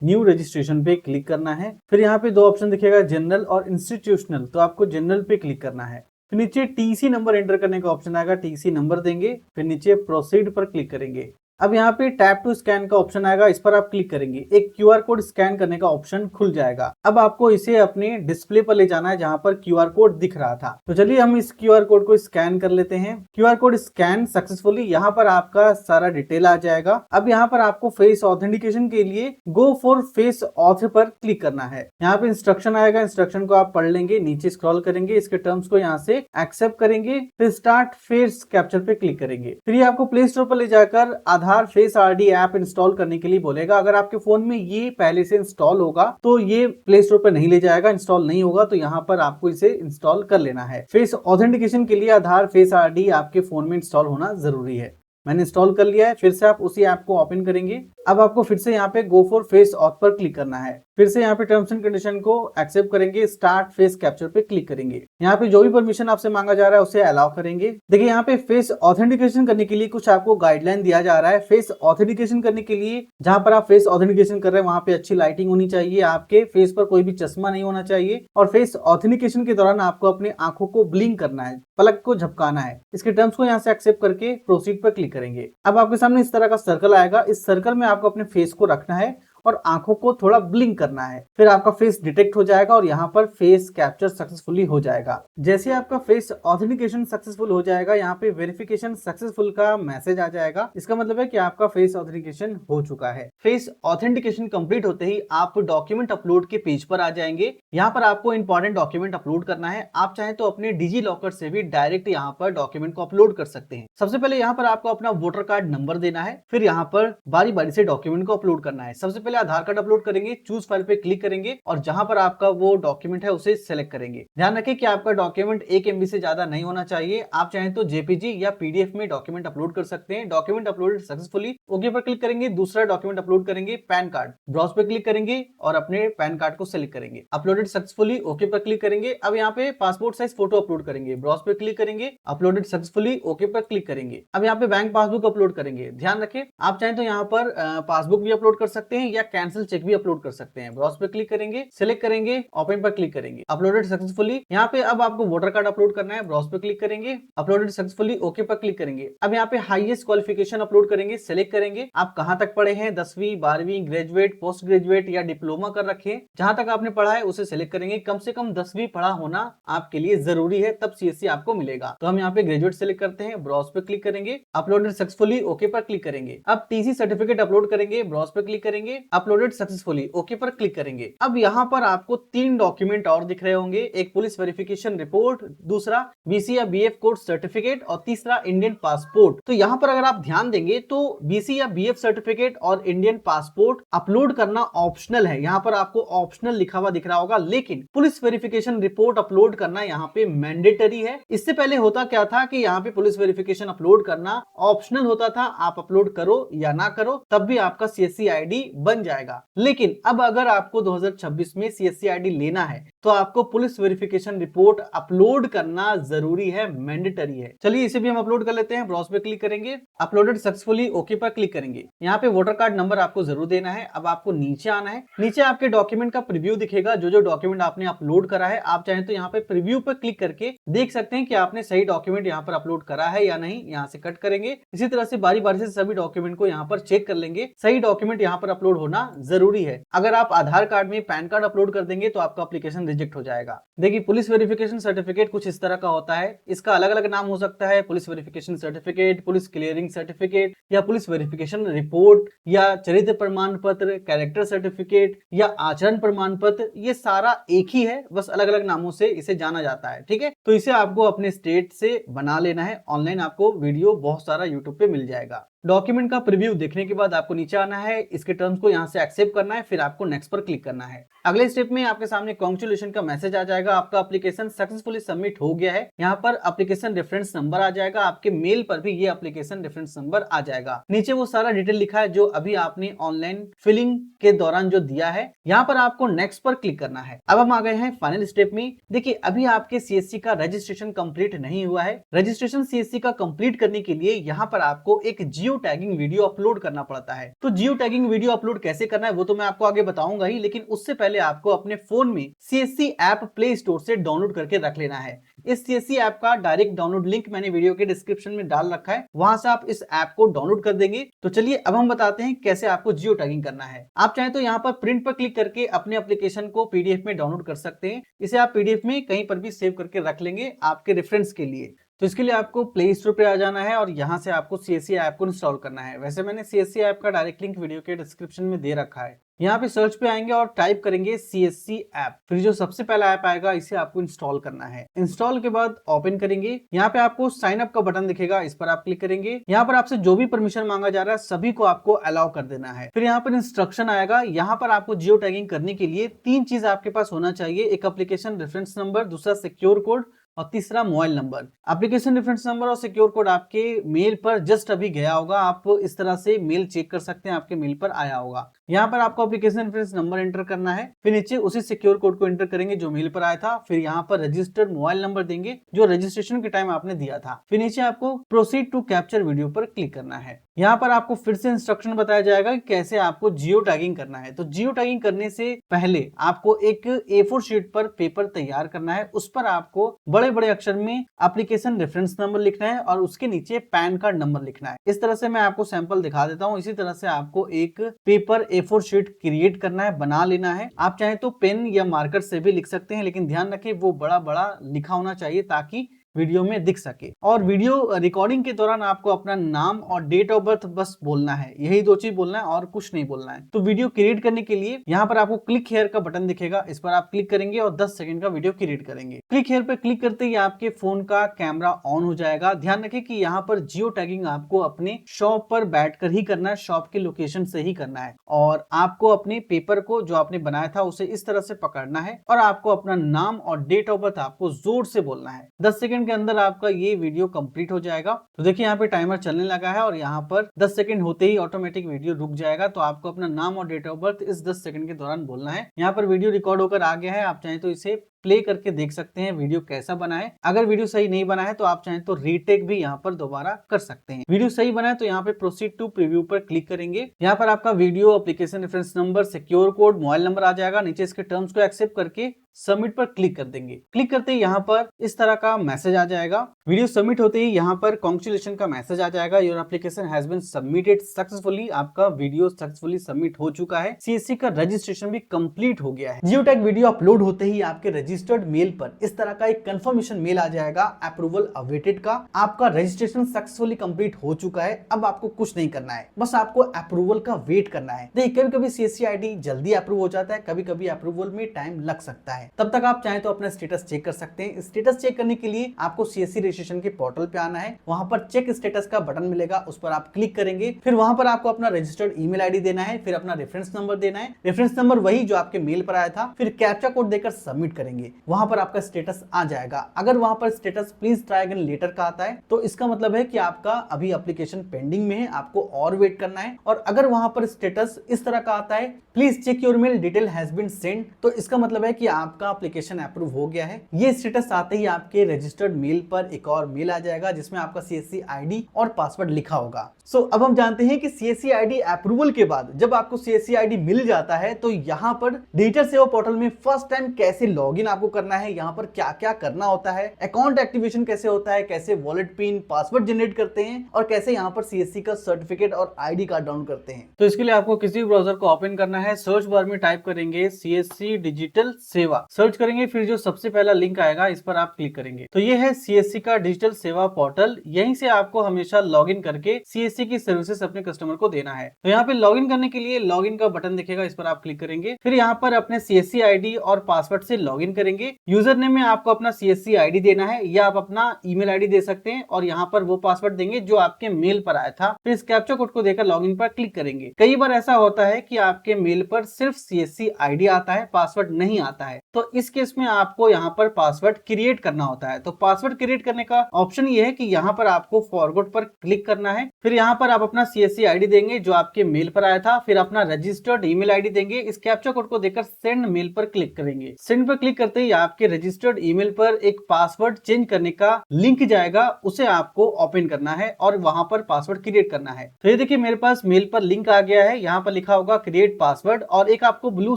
न्यू रजिस्ट्रेशन पे क्लिक करना है। फिर यहाँ पे दो ऑप्शन दिखेगा, जनरल और इंस्टीट्यूशनल, तो आपको जनरल पे क्लिक करना है। फिर नीचे टीसी नंबर एंटर करने का ऑप्शन आएगा, टीसी नंबर देंगे। फिर नीचे प्रोसीड पर क्लिक करेंगे। अब यहाँ पे टैप टू स्कैन का ऑप्शन आएगा, इस पर आप क्लिक करेंगे। एक क्यूआर कोड स्कैन करने का ऑप्शन खुल जाएगा। अब आपको इसे अपने डिस्प्ले पर ले जाना है जहां पर क्यूआर कोड दिख रहा था। तो चलिए हम इस क्यूआर कोड को स्कैन कर लेते हैं। QR code scan successfully. यहाँ पर आपका सारा डिटेल आ जाएगा। अब यहाँ पर आपको फेस ऑथेंटिकेशन के लिए गो फॉर फेस ऑथ पर क्लिक करना है। यहाँ पे इंस्ट्रक्शन आएगा, इंस्ट्रक्शन को आप पढ़ लेंगे, नीचे स्क्रॉल करेंगे, इसके टर्म्स को यहाँ से एक्सेप्ट करेंगे। फिर स्टार्ट फेस कैप्चर पे क्लिक करेंगे। फिर ये आपको प्ले स्टोर पर ले जाकर आधार फेस आईडी ऐप इंस्टॉल करने के लिए बोलेगा। अगर आपके फोन में ये पहले से इंस्टॉल होगा तो ये प्ले स्टोर पर नहीं ले जाएगा, इंस्टॉल नहीं होगा, तो यहाँ पर आपको इसे इंस्टॉल कर लेना है। फेस ऑथेंटिकेशन के लिए आधार फेस आईडी आपके फोन में इंस्टॉल होना जरूरी है। मैंने इंस्टॉल कर लिया है। फिर से आप उसी ऐप को ओपन करेंगे। अब आपको फिर से यहाँ पे गो फॉर फेस ऑथ पर क्लिक करना है। फिर से यहाँ पे टर्म्स एंड कंडीशन को एक्सेप्ट करेंगे, स्टार्ट फेस कैप्चर पे क्लिक करेंगे। यहाँ पे जो भी परमिशन आपसे मांगा जा रहा है उसे अलाउ करेंगे। देखिए यहाँ पे फेस ऑथेंटिकेशन करने के लिए कुछ आपको गाइडलाइन दिया जा रहा है। फेस ऑथेंटिकेशन करने के लिए जहां पर आप फेस ऑथेंटिकेशन कर रहे हैं वहां पे अच्छी लाइटिंग होनी चाहिए, आपके फेस पर कोई भी चश्मा नहीं होना चाहिए और फेस ऑथेंटिकेशन के दौरान आपको अपनी आंखों को ब्लिंक करना है, पलक को झपकाना है। इसके टर्म्स को यहाँ से एक्सेप्ट करके प्रोसीड पर क्लिक करेंगे। अब आपके सामने इस तरह का सर्कल आएगा। इस सर्कल में आपको अपने फेस को रखना है और आंखों को थोड़ा ब्लिंक करना है। फिर आपका फेस डिटेक्ट हो जाएगा और यहाँ पर फेस कैप्चर सक्सेसफुली हो जाएगा। जैसे आपका फेस ऑथेंटिकेशन सक्सेसफुल हो जाएगा, यहाँ पे वेरिफिकेशन सक्सेसफुल का मैसेज आ जाएगा। इसका मतलब है कि आपका फेस ऑथेंटिकेशन हो चुका है। फेस ऑथेंटिकेशन कंप्लीट होते ही आप डॉक्यूमेंट अपलोड के पेज पर आ जाएंगे। यहाँ पर आपको इंपॉर्टेंट डॉक्यूमेंट अपलोड करना है। आप चाहें तो अपने डिजी लॉकर से भी डायरेक्ट यहाँ पर डॉक्यूमेंट को अपलोड कर सकते हैं। सबसे पहले यहाँ पर आपको अपना वोटर कार्ड नंबर देना है। फिर यहाँ पर बारी बारी से डॉक्यूमेंट को अपलोड करना है। सबसे पहले आधार कार्ड अपलोड करेंगे, चूज फाइल पे क्लिक करेंगे और जहां पर आपका वो डॉक्यूमेंट है उसे सेलेक्ट करेंगे। ध्यान रखें कि आपका डॉक्यूमेंट 1 MB से ज्यादा नहीं होना चाहिए। आप चाहें तो जेपीजी या पीडीएफ में डॉक्यूमेंट अपलोड कर सकते हैं। डॉक्यूमेंट अपलोडेड सक्सेसफुली, ओके पर क्लिक करेंगे। दूसरा डॉक्यूमेंट अपलोड करेंगे, पैन कार्ड, ब्राउज पे क्लिक करेंगे और अपने पैन कार्ड को सेलेक्ट करेंगे। अपलोडेड सक्सेसफुली, ओके पर क्लिक करेंगे। अब यहाँ पे पासपोर्ट साइज फोटो अपलोड करेंगे, ब्राउज पे क्लिक करेंगे, अपलोडेड सक्सेसफुली, ओके पर क्लिक करेंगे। अब यहाँ पे बैंक पासबुक अपलोड करेंगे। ध्यान रखें आप चाहें तो यहाँ पर पासबुक भी अपलोड कर सकते हैं या कैंसिल चेक भी अपलोड कर सकते हैं। ब्राउज पे क्लिक करेंगे, सिलेक्ट करेंगे, ओपन पर क्लिक करेंगे, अपलोडेड सक्सेसफुली। यहाँ पे अब आपको वोटर कार्ड अपलोड करना है, ब्राउज पे क्लिक करेंगे, अपलोडेड सक्सेसफुली, ओके पर क्लिक करेंगे। अब यहाँ पे हाईएस्ट क्वालिफिकेशन अपलोड करेंगे, सिलेक्ट करेंगे आप कहां तक पढ़े हैं, 10वीं 12वीं, ग्रेजुएट, पोस्ट ग्रेजुएट या डिप्लोमा कर रखे हैं, जहां तक आपने पढ़ा है उसे सिलेक्ट करेंगे। कम से कम 10वीं पढ़ा होना आपके लिए जरूरी है, तब सीएससी आपको मिलेगा। तो हम यहाँ पे ग्रेजुएट सिलेक्ट करते हैं, ब्राउज पे क्लिक करेंगे, अपलोडेड सक्सेसफुली, ओके पर क्लिक करेंगे। अब टीसी सर्टिफिकेट अपलोड करेंगे, ब्राउज पे क्लिक करेंगे, अपलोडेड सक्सेसफुली, ओके पर क्लिक करेंगे। अब यहाँ पर आपको 3 डॉक्यूमेंट और दिख रहे होंगे, एक पुलिस वेरिफिकेशन रिपोर्ट, दूसरा बीसी या बीएफ कोर्स सर्टिफिकेट और तीसरा इंडियन पासपोर्ट। तो यहाँ पर अगर आप ध्यान देंगे तो बीसी या बीएफ सर्टिफिकेट और इंडियन पासपोर्ट अपलोड करना ऑप्शनल है। यहाँ पर आपको ऑप्शनल लिखा हुआ दिख रहा होगा, लेकिन पुलिस वेरिफिकेशन रिपोर्ट अपलोड करना यहाँ पे मैंडेटरी है। इससे पहले होता क्या था कि यहाँ पे पुलिस वेरिफिकेशन अपलोड करना ऑप्शनल होता था, आप अपलोड करो या ना करो तब भी आपका सीएससी आईडी बन जाएगा। लेकिन अब अगर आपको 2026 में सीएससी आईडी लेना है तो आपको पुलिस वेरिफिकेशन रिपोर्ट अपलोड करना जरूरी है, मैंडेटरी है। चलिए इसे भी हम अपलोड कर लेते हैं, ब्राउज पे क्लिक करेंगे, अपलोडेड सक्सेसफुली, ओके पर क्लिक करेंगे। यहाँ पे वोटर कार्ड नंबर आपको जरूर देना है। अब आपको नीचे आना है, नीचे आपके डॉक्यूमेंट का प्रीव्यू दिखेगा, जो डॉक्यूमेंट आपने अपलोड करा है। आप चाहें तो यहाँ पे प्रीव्यू पर क्लिक करके देख सकते हैं कि आपने सही डॉक्यूमेंट यहाँ पर अपलोड करा है या नहीं। यहाँ से कट करेंगे, इसी तरह से बारी बारी से सभी डॉक्यूमेंट को यहाँ पर चेक कर लेंगे। सही डॉक्यूमेंट यहाँ पर अपलोड होना जरूरी है। अगर आप आधार कार्ड में पैन कार्ड अपलोड कर देंगे तो आपका एप्लीकेशन रिजेक्ट हो जाएगा। देखिए पुलिस वेरिफिकेशन सर्टिफिकेट कुछ इस तरह का होता है, इसका अलग अलग नाम हो सकता है, police verification certificate, police clearing certificate या पुलिस वेरिफिकेशन रिपोर्ट या चरित्र प्रमाण पत्र, कैरेक्टर सर्टिफिकेट या आचरण प्रमाण पत्र, ये सारा एक ही है, बस अलग अलग नामों से इसे जाना जाता है। ठीक है, तो इसे आपको अपने स्टेट से बना लेना है। ऑनलाइन आपको वीडियो बहुत सारा यूट्यूब पे मिल जाएगा। डॉक्यूमेंट का प्रीव्यू देखने के बाद आपको नीचे आना है, इसके टर्म्स को यहाँ से एक्सेप्ट करना है, फिर आपको नेक्स्ट पर क्लिक करना है। अगले स्टेप में आपके सामने कांग्रेचुलेशन का मैसेज आ जाएगा, आपका एप्लीकेशन सक्सेसफुली सबमिट हो गया है। यहाँ पर एप्लीकेशन रेफरेंस नंबर आ जाएगा, आपके मेल पर भी ये एप्लीकेशन रेफरेंस नंबर आ जाएगा। नीचे वो सारा डिटेल लिखा है जो अभी आपने ऑनलाइन फिलिंग के दौरान जो दिया है। यहाँ पर आपको नेक्स्ट पर क्लिक करना है। अब हम आ गए हैं फाइनल स्टेप में। देखिए अभी आपके सीएससी का रजिस्ट्रेशन कंप्लीट नहीं हुआ है। रजिस्ट्रेशन सीएससी का कंप्लीट करने के लिए यहाँ पर आपको एक जियो टैगिंग वीडियो अपलोड करना पड़ता है। तो जियो टैगिंग वीडियो अपलोड कैसे करना है वो तो मैं आपको आगे बताऊंगा ही, लेकिन उससे पहले आपको अपने फोन में सीएससी ऐप प्ले स्टोर से डाउनलोड करके रख लेना है। इस सीएससी ऐप का डायरेक्ट डाउनलोड लिंक मैंने वीडियो के डिस्क्रिप्शन में डाल रखा है, वहां से आप इस ऐप को डाउनलोड कर देंगे। तो चलिए अब हम बताते हैं कैसे आपको जियो टैगिंग करना है। आप चाहें तो यहाँ पर प्रिंट पर क्लिक करके अपने एप्लीकेशन को पीडीएफ में डाउनलोड कर सकते हैं। इसे आप पीडीएफ में कहीं पर भी सेव करके रख लेंगे आपके रेफरेंस के लिए। तो इसके लिए आपको प्ले स्टोर पे आ जाना है और यहाँ से आपको सीएससी ऐप को इंस्टॉल करना है। वैसे मैंने सीएससी ऐप का डायरेक्ट लिंक वीडियो के डिस्क्रिप्शन में दे रखा है। यहाँ पे सर्च पे आएंगे और टाइप करेंगे सीएससी ऐप, फिर जो सबसे पहला ऐप आएगा इसे आपको इंस्टॉल करना है। इंस्टॉल के बाद ओपन करेंगे, यहाँ पे आपको साइन अप का बटन दिखेगा, इस पर आप क्लिक करेंगे। यहाँ पर आपसे जो भी परमिशन मांगा जा रहा है सभी को आपको अलाउ कर देना है। फिर यहाँ पर इंस्ट्रक्शन आएगा, यहाँ पर आपको जियो टैगिंग करने के लिए 3 चीज आपके पास होना चाहिए, एक एप्लीकेशन रेफरेंस नंबर, दूसरा सिक्योर कोड और तीसरा mobile number. Application reference number और सिक्योर कोड आपके मेल पर जस्ट अभी गया होगा, आप इस तरह से मेल चेक कर सकते हैं, आपके मेल पर आया होगा। यहाँ पर आपको एप्लीकेशन रेफरेंस नंबर एंटर करना है, फिर नीचे उसी सिक्योर कोड को एंटर करेंगे जो मेल पर आया था, फिर यहाँ पर रजिस्टर्ड मोबाइल नंबर देंगे जो रजिस्ट्रेशन के टाइम आपने दिया था, फिर नीचे आपको प्रोसीड टू कैप्चर वीडियो पर क्लिक करना है। यहाँ पर आपको फिर से इंस्ट्रक्शन बताया जाएगा कि कैसे आपको जियो टैगिंग करना है। तो जियो टैगिंग करने से पहले आपको एक A4 शीट पर पेपर तैयार करना है, उस पर आपको बड़े बड़े अक्षर में एप्लीकेशन रेफरेंस नंबर लिखना है और उसके नीचे पैन कार्ड नंबर लिखना है। इस तरह से मैं आपको सैंपल दिखा देता हूँ। इसी तरह से आपको एक पेपर A4 शीट क्रिएट करना है, बना लेना है। आप चाहे तो पेन या मार्कर से भी लिख सकते हैं, लेकिन ध्यान रखें वो बड़ा बड़ा लिखा होना चाहिए ताकि वीडियो में दिख सके। और वीडियो रिकॉर्डिंग के दौरान आपको अपना नाम और डेट ऑफ बर्थ बस बोलना है, यही 2 चीज बोलना है और कुछ नहीं बोलना है। तो वीडियो क्रिएट करने के लिए यहाँ पर आपको क्लिक हेयर का बटन दिखेगा, इस पर आप क्लिक करेंगे और 10 सेकंड का वीडियो क्रिएट करेंगे। क्लिक हेयर पे क्लिक करते ही आपके फोन का कैमरा ऑन हो जाएगा। ध्यान रखें कि यहाँ पर जियो टैगिंग आपको अपने शॉप पर बैठकर ही करना है, शॉप के लोकेशन से ही करना है और आपको अपने पेपर को जो आपने बनाया था उसे इस तरह से पकड़ना है और आपको अपना नाम और डेट ऑफ बर्थ आपको जोर से बोलना है। 10 सेकंड के अंदर आपका ये वीडियो कंप्लीट हो जाएगा। तो देखिए यहाँ पे टाइमर चलने लगा है और यहाँ पर 10 सेकंड होते ही ऑटोमेटिक वीडियो रुक जाएगा। तो आपको अपना नाम और डेट ऑफ बर्थ इस 10 सेकंड के दौरान बोलना है। यहाँ पर वीडियो रिकॉर्ड होकर आ गया है, आप चाहें तो इसे प्ले करके देख सकते हैं वीडियो कैसा बना है। अगर वीडियो सही नहीं बना है तो आप चाहें तो रीटेक भी यहाँ पर दोबारा कर सकते हैं। वीडियो सही बना है तो यहाँ पे प्रोसीड टू प्रीव्यू पर क्लिक करेंगे। यहाँ पर आपका video, application reference number, secure code, mobile number आ जाएगा। नीचे इसके टर्म्स को एक्सेप्ट करके सबमिट पर क्लिक कर देंगे। क्लिक करते ही यहाँ पर इस तरह का मैसेज आ जाएगा। वीडियो सबमिट होते ही यहाँ पर कांग्रेचुलेशन का मैसेज आ जाएगा। Your application has been submitted successfully. आपका वीडियो सक्सेसफुली सबमिट हो चुका है। सीएससी का रजिस्ट्रेशन भी कंप्लीट हो गया है। जियो टैग वीडियो अपलोड होते ही आपके रजिस्टर्ड मेल पर इस तरह का एक कंफर्मेशन मेल आ जाएगा, अप्रूवल अवेटेड का। आपका रजिस्ट्रेशन सक्सेसफुली कंप्लीट हो चुका है। अब आपको कुछ नहीं करना है, बस आपको अप्रूवल का वेट करना है। देखिए कभी कभी सीएससी आईडी जल्दी अप्रूव हो जाता है, कभी कभी अप्रूवल में टाइम लग सकता है। तब तक आप चाहें तो अपना स्टेटस चेक कर सकते हैं। स्टेटस चेक करने के लिए आपको सीएससी रजिस्ट्रेशन के पोर्टल पे आना है। वहां पर चेक स्टेटस का बटन मिलेगा, उस पर आप क्लिक करेंगे। फिर वहां पर आपको अपना रजिस्टर्ड ईमेल आईडी देना है, फिर अपना रेफरेंस नंबर देना है। रेफरेंस नंबर वही जो आपके मेल पर आया था। फिर कैप्चा कोड देकर सबमिट करेंगे। वहां पर आपका स्टेटस आ जाएगा। अगर वहां पर status please try again later का आता है तो इसका मतलब है कि आपका अभी एप्लीकेशन पेंडिंग में है, आपको और वेट करना है। और अगर वहां पर स्टेटस इस तरह का आता है, please check your mail detail has been send, तो इसका मतलब है कि आपका एप्लीकेशन अप्रूव हो गया है। ये स्टेटस आते ही आपके रजिस्टर्ड मेल पर एक और मेल आ जाएगा जिसमें आपका सीएससी आईडी और पासवर्ड लिखा होगा। अब हम जानते हैं कि सीएससी आईडी अप्रूवल के बाद जब आपको सीएससी आईडी मिल जाता है तो यहाँ पर डिजिटल सेवा पोर्टल में फर्स्ट टाइम कैसे लॉगिन आपको करना है, यहाँ पर क्या क्या करना होता है, अकाउंट एक्टिवेशन कैसे होता है, कैसे वॉलेट पिन पासवर्ड जनरेट करते हैं और कैसे यहाँ पर सीएससी का सर्टिफिकेट और आईडी कार्ड डाउनलोड करते हैं। तो इसके लिए आपको किसी ब्राउजर को ओपन करना है। सर्च बार में टाइप करेंगे सीएससी डिजिटल सेवा, सर्च करेंगे। फिर जो सबसे पहला लिंक आएगा इस पर आप क्लिक करेंगे। तो ये है सीएससी का डिजिटल सेवा पोर्टल। यहीं से आपको हमेशा लॉगिन करके सीएससी की सर्विसेज अपने कस्टमर को देना है। तो यहाँ पे लॉगिन करने के लिए लॉगिन का बटन दिखेगा, इस पर आप क्लिक करेंगे। फिर यहाँ पर अपने सीएससी आईडी और पासवर्ड से लॉगिन करेंगे। यूजर नेम में आपको अपना सीएससी आईडी देना है या आप अपना ईमेल आईडी दे सकते हैं और यहाँ पर वो पासवर्ड देंगे जो आपके मेल पर आया था। फिर इस कैप्चा कोड को देकर लॉगिन पर क्लिक करेंगे। कई बार ऐसा होता है कि आपके मेल पर सिर्फ सीएससी आईडी आता है, पासवर्ड नहीं आता है। तो इस केस में आपको यहाँ पर पासवर्ड क्रिएट करना होता है। तो पासवर्ड क्रिएट करने का ऑप्शन ये है कि यहाँ पर आपको फॉरवर्ड पर क्लिक करना है। फिर यहाँ पर आप अपना सीएससी आईडी देंगे जो आपके मेल पर आया था। फिर अपना रजिस्टर्ड ईमेल आईडी देंगे। इस कैप्चा कोड को देकर सेंड मेल पर क्लिक करेंगे। सेंड पर क्लिक करते ही आपके रजिस्टर्ड ईमेल पर एक पासवर्ड चेंज करने का लिंक जाएगा, उसे आपको ओपन करना है और वहां पर पासवर्ड क्रिएट करना है। तो ये देखिए मेरे पास मेल पर लिंक आ गया है। यहाँ पर लिखा होगा क्रिएट पासवर्ड और एक आपको ब्लू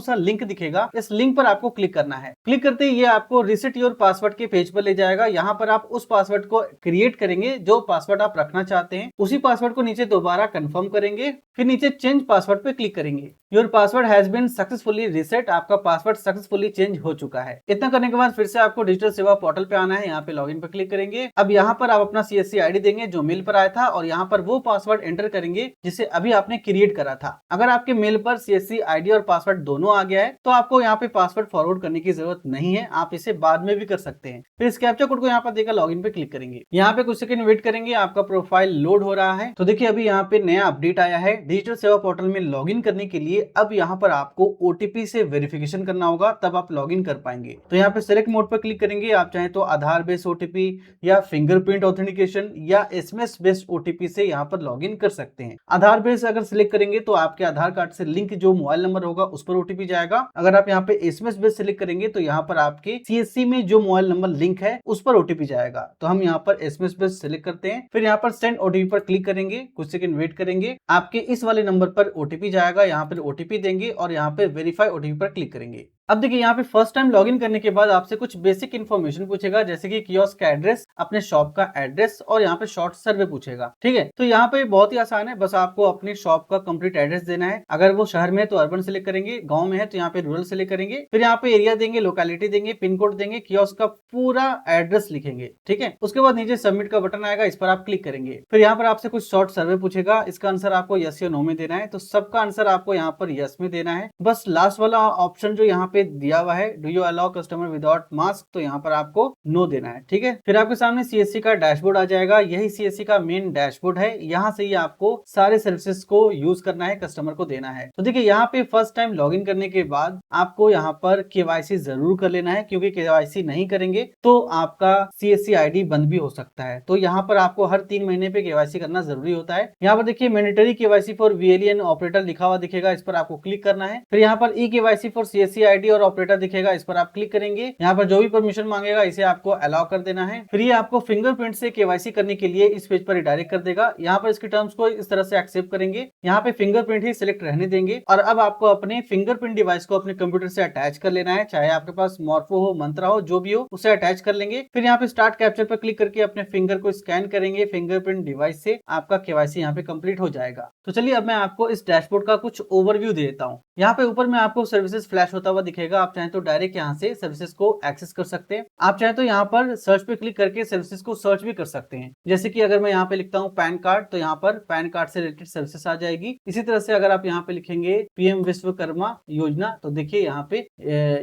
सा लिंक दिखेगा। इस लिंक पर आपको क्लिक करना है। क्लिक करते ही ये आपको रीसेट योर पासवर्ड के पेज पर ले जाएगा। यहाँ पर आप उस पासवर्ड को क्रिएट करेंगे जो पासवर्ड आप रखना चाहते हैं। उसी पासवर्ड को नीचे दोबारा कंफर्म करेंगे। फिर नीचे चेंज पासवर्ड पे क्लिक करेंगे। Your password has been successfully reset, आपका पासवर्ड सक्सेसफुली चेंज हो चुका है। इतना करने के बाद फिर से आपको डिजिटल सेवा पोर्टल पे आना है। यहाँ पे लॉगिन पर क्लिक करेंगे। अब यहाँ पर आप अपना सीएससी आईडी देंगे जो मेल पर आया था और यहाँ पर वो पासवर्ड एंटर करेंगे जिसे अभी आपने क्रिएट करा था। अगर आपके मेल पर सीएससी आईडी और पासवर्ड दोनों आ गया है तो आपको यहाँ पे पासवर्ड फॉरवर्ड करने की जरूरत नहीं है, आप इसे बाद में भी कर सकते हैं। फिर इस कैप्चा कोड को यहाँ पर देकर लॉगिन पे क्लिक करेंगे। यहाँ पे कुछ सेकंड वेट करेंगे, आपका प्रोफाइल लोड हो रहा है। तो देखिए अभी यहाँ पे नया अपडेट आया है। डिजिटल सेवा पोर्टल में लॉगिन करने के लिए अब यहाँ पर आपको ओटीपी से वेरिफिकेशन करना होगा, तब आप लॉगिन कर पाएंगे। तो यहाँ पे सिलेक्ट मोड पर क्लिक करेंगे। आप चाहें तो आधार बेस्ड ओटीपी या फिंगरप्रिंट ऑथेंटिकेशन या एसएमएस बेस्ड ओटीपी से यहाँ पर लॉगिन कर सकते हैं। आधार बेस्ड अगर सिलेक्ट करेंगे तो आपके आधार कार्ड से लिंक जो मोबाइल नंबर होगा उस पर ओटीपी जाएगा। अगर आप यहाँ पे एसएमएस बेस्ड सिलेक्ट करेंगे तो यहाँ पर आपके सीएससी में जो मोबाइल नंबर लिंक है उस पर ओटीपी जाएगा। तो हम यहाँ पर एसएमएस बेस्ड सिलेक्ट करते हैं। फिर यहाँ पर सेंड ओटीपी पर क्लिक करेंगे। कुछ सेकंड वेट करेंगे, आपके इस वाले नंबर पर ओटीपी जाएगा। यहाँ पर ओटीपी देंगे और यहाँ पे वेरीफाई ओटीपी पर क्लिक करेंगे। अब देखिए यहाँ पे फर्स्ट टाइम लॉगिन करने के बाद आपसे कुछ बेसिक इन्फॉर्मेशन पूछेगा, जैसे कि कियोस्क का एड्रेस, अपने शॉप का एड्रेस और यहाँ पे शॉर्ट सर्वे पूछेगा। ठीक है, तो यहाँ पे बहुत ही आसान है, बस आपको अपनी शॉप का कंप्लीट एड्रेस देना है। अगर वो शहर में है तो अर्बन सिलेक्ट करेंगे, गांव में है तो यहाँ पे रूरल सिलेक्ट करेंगे। फिर यहाँ पे एरिया देंगे, लोकेलिटी देंगे, पिन कोड देंगे, कियोस्क का पूरा एड्रेस लिखेंगे। ठीक है, उसके बाद नीचे सबमिट का बटन आएगा, इस पर आप क्लिक करेंगे। फिर यहाँ पर आपसे कुछ शॉर्ट सर्वे पूछेगा, इसका आंसर आपको यस या नो में देना है। तो सबका आंसर आपको यहाँ पर यस में देना है। बस लास्ट वाला ऑप्शन जो यहाँ पे दिया हुआ है, do you allow customer without mask, तो यहाँ पर आपको नो देना है। ठीक है, फिर आपके सामने सीएससी का डैशबोर्ड आ जाएगा। यही सीएससी का मेन डैशबोर्ड है। यहाँ से ही आपको सारे सर्विसेज को यूज करना है, कस्टमर को देना है। तो देखिए यहाँ पे फर्स्ट टाइम लॉगिन करने के बाद आपको यहाँ पर केवाईसी जरूर कर लेना है, क्योंकि केवाईसी नहीं करेंगे तो आपका सीएससी आईडी बंद भी हो सकता है। तो यहाँ पर आपको हर 3 महीने पे केवाईसी करना जरूरी होता है। यहाँ पर देखिए mandatory KYC for VLE and operator लिखा हुआ दिखेगा, इस पर आपको क्लिक करना है। फिर यहाँ पर e KYC for CSC ID ID और ऑपरेटर दिखेगा, इस पर आप क्लिक करेंगे। यहाँ पर जो भी परमिशन मांगेगा इसे आपको अलाउ कर देना है। फिर ये आपको फिंगरप्रिंट से केवाईसी करने के लिए इस पेज पर रिडायरेक्ट कर देगा। यहाँ पर इसके टर्म्स को इस तरह से एक्सेप्ट करेंगे, यहाँ पे फिंगरप्रिंट ही सिलेक्ट रहने देंगे और अब आपको अपने फिंगरप्रिंट डिवाइस को अपने कंप्यूटर से अटैच कर लेना है, चाहे आपके पास मॉर्फो हो, मंत्रा हो, जो भी हो उसे अटैच कर लेंगे। फिर यहाँ पे स्टार्ट कैप्चर पर क्लिक करके अपने फिंगर को स्कैन करेंगे फिंगरप्रिंट डिवाइस से, आपका केवाईसी यहाँ पे कंप्लीट हो जाएगा। तो चलिए अब मैं आपको इस डैशबोर्ड का कुछ ओवरव्यू दे देता हूँ। यहाँ पे ऊपर में आपको सर्विसेज फ्लैश होता हुआ दिखेगा, आप चाहें तो डायरेक्ट यहाँ से सर्विसेज को एक्सेस कर सकते हैं। आप चाहें तो यहाँ पर सर्च पे क्लिक करके सर्विसेज को सर्च भी कर सकते हैं। जैसे कि अगर मैं यहाँ पे लिखता हूँ पैन कार्ड, तो यहाँ पर पैन कार्ड से रिलेटेड सर्विसेज आ जाएगी। इसी तरह से अगर आप यहाँ पे लिखेंगे पीएम विश्वकर्मा योजना, तो देखिए यहाँ पे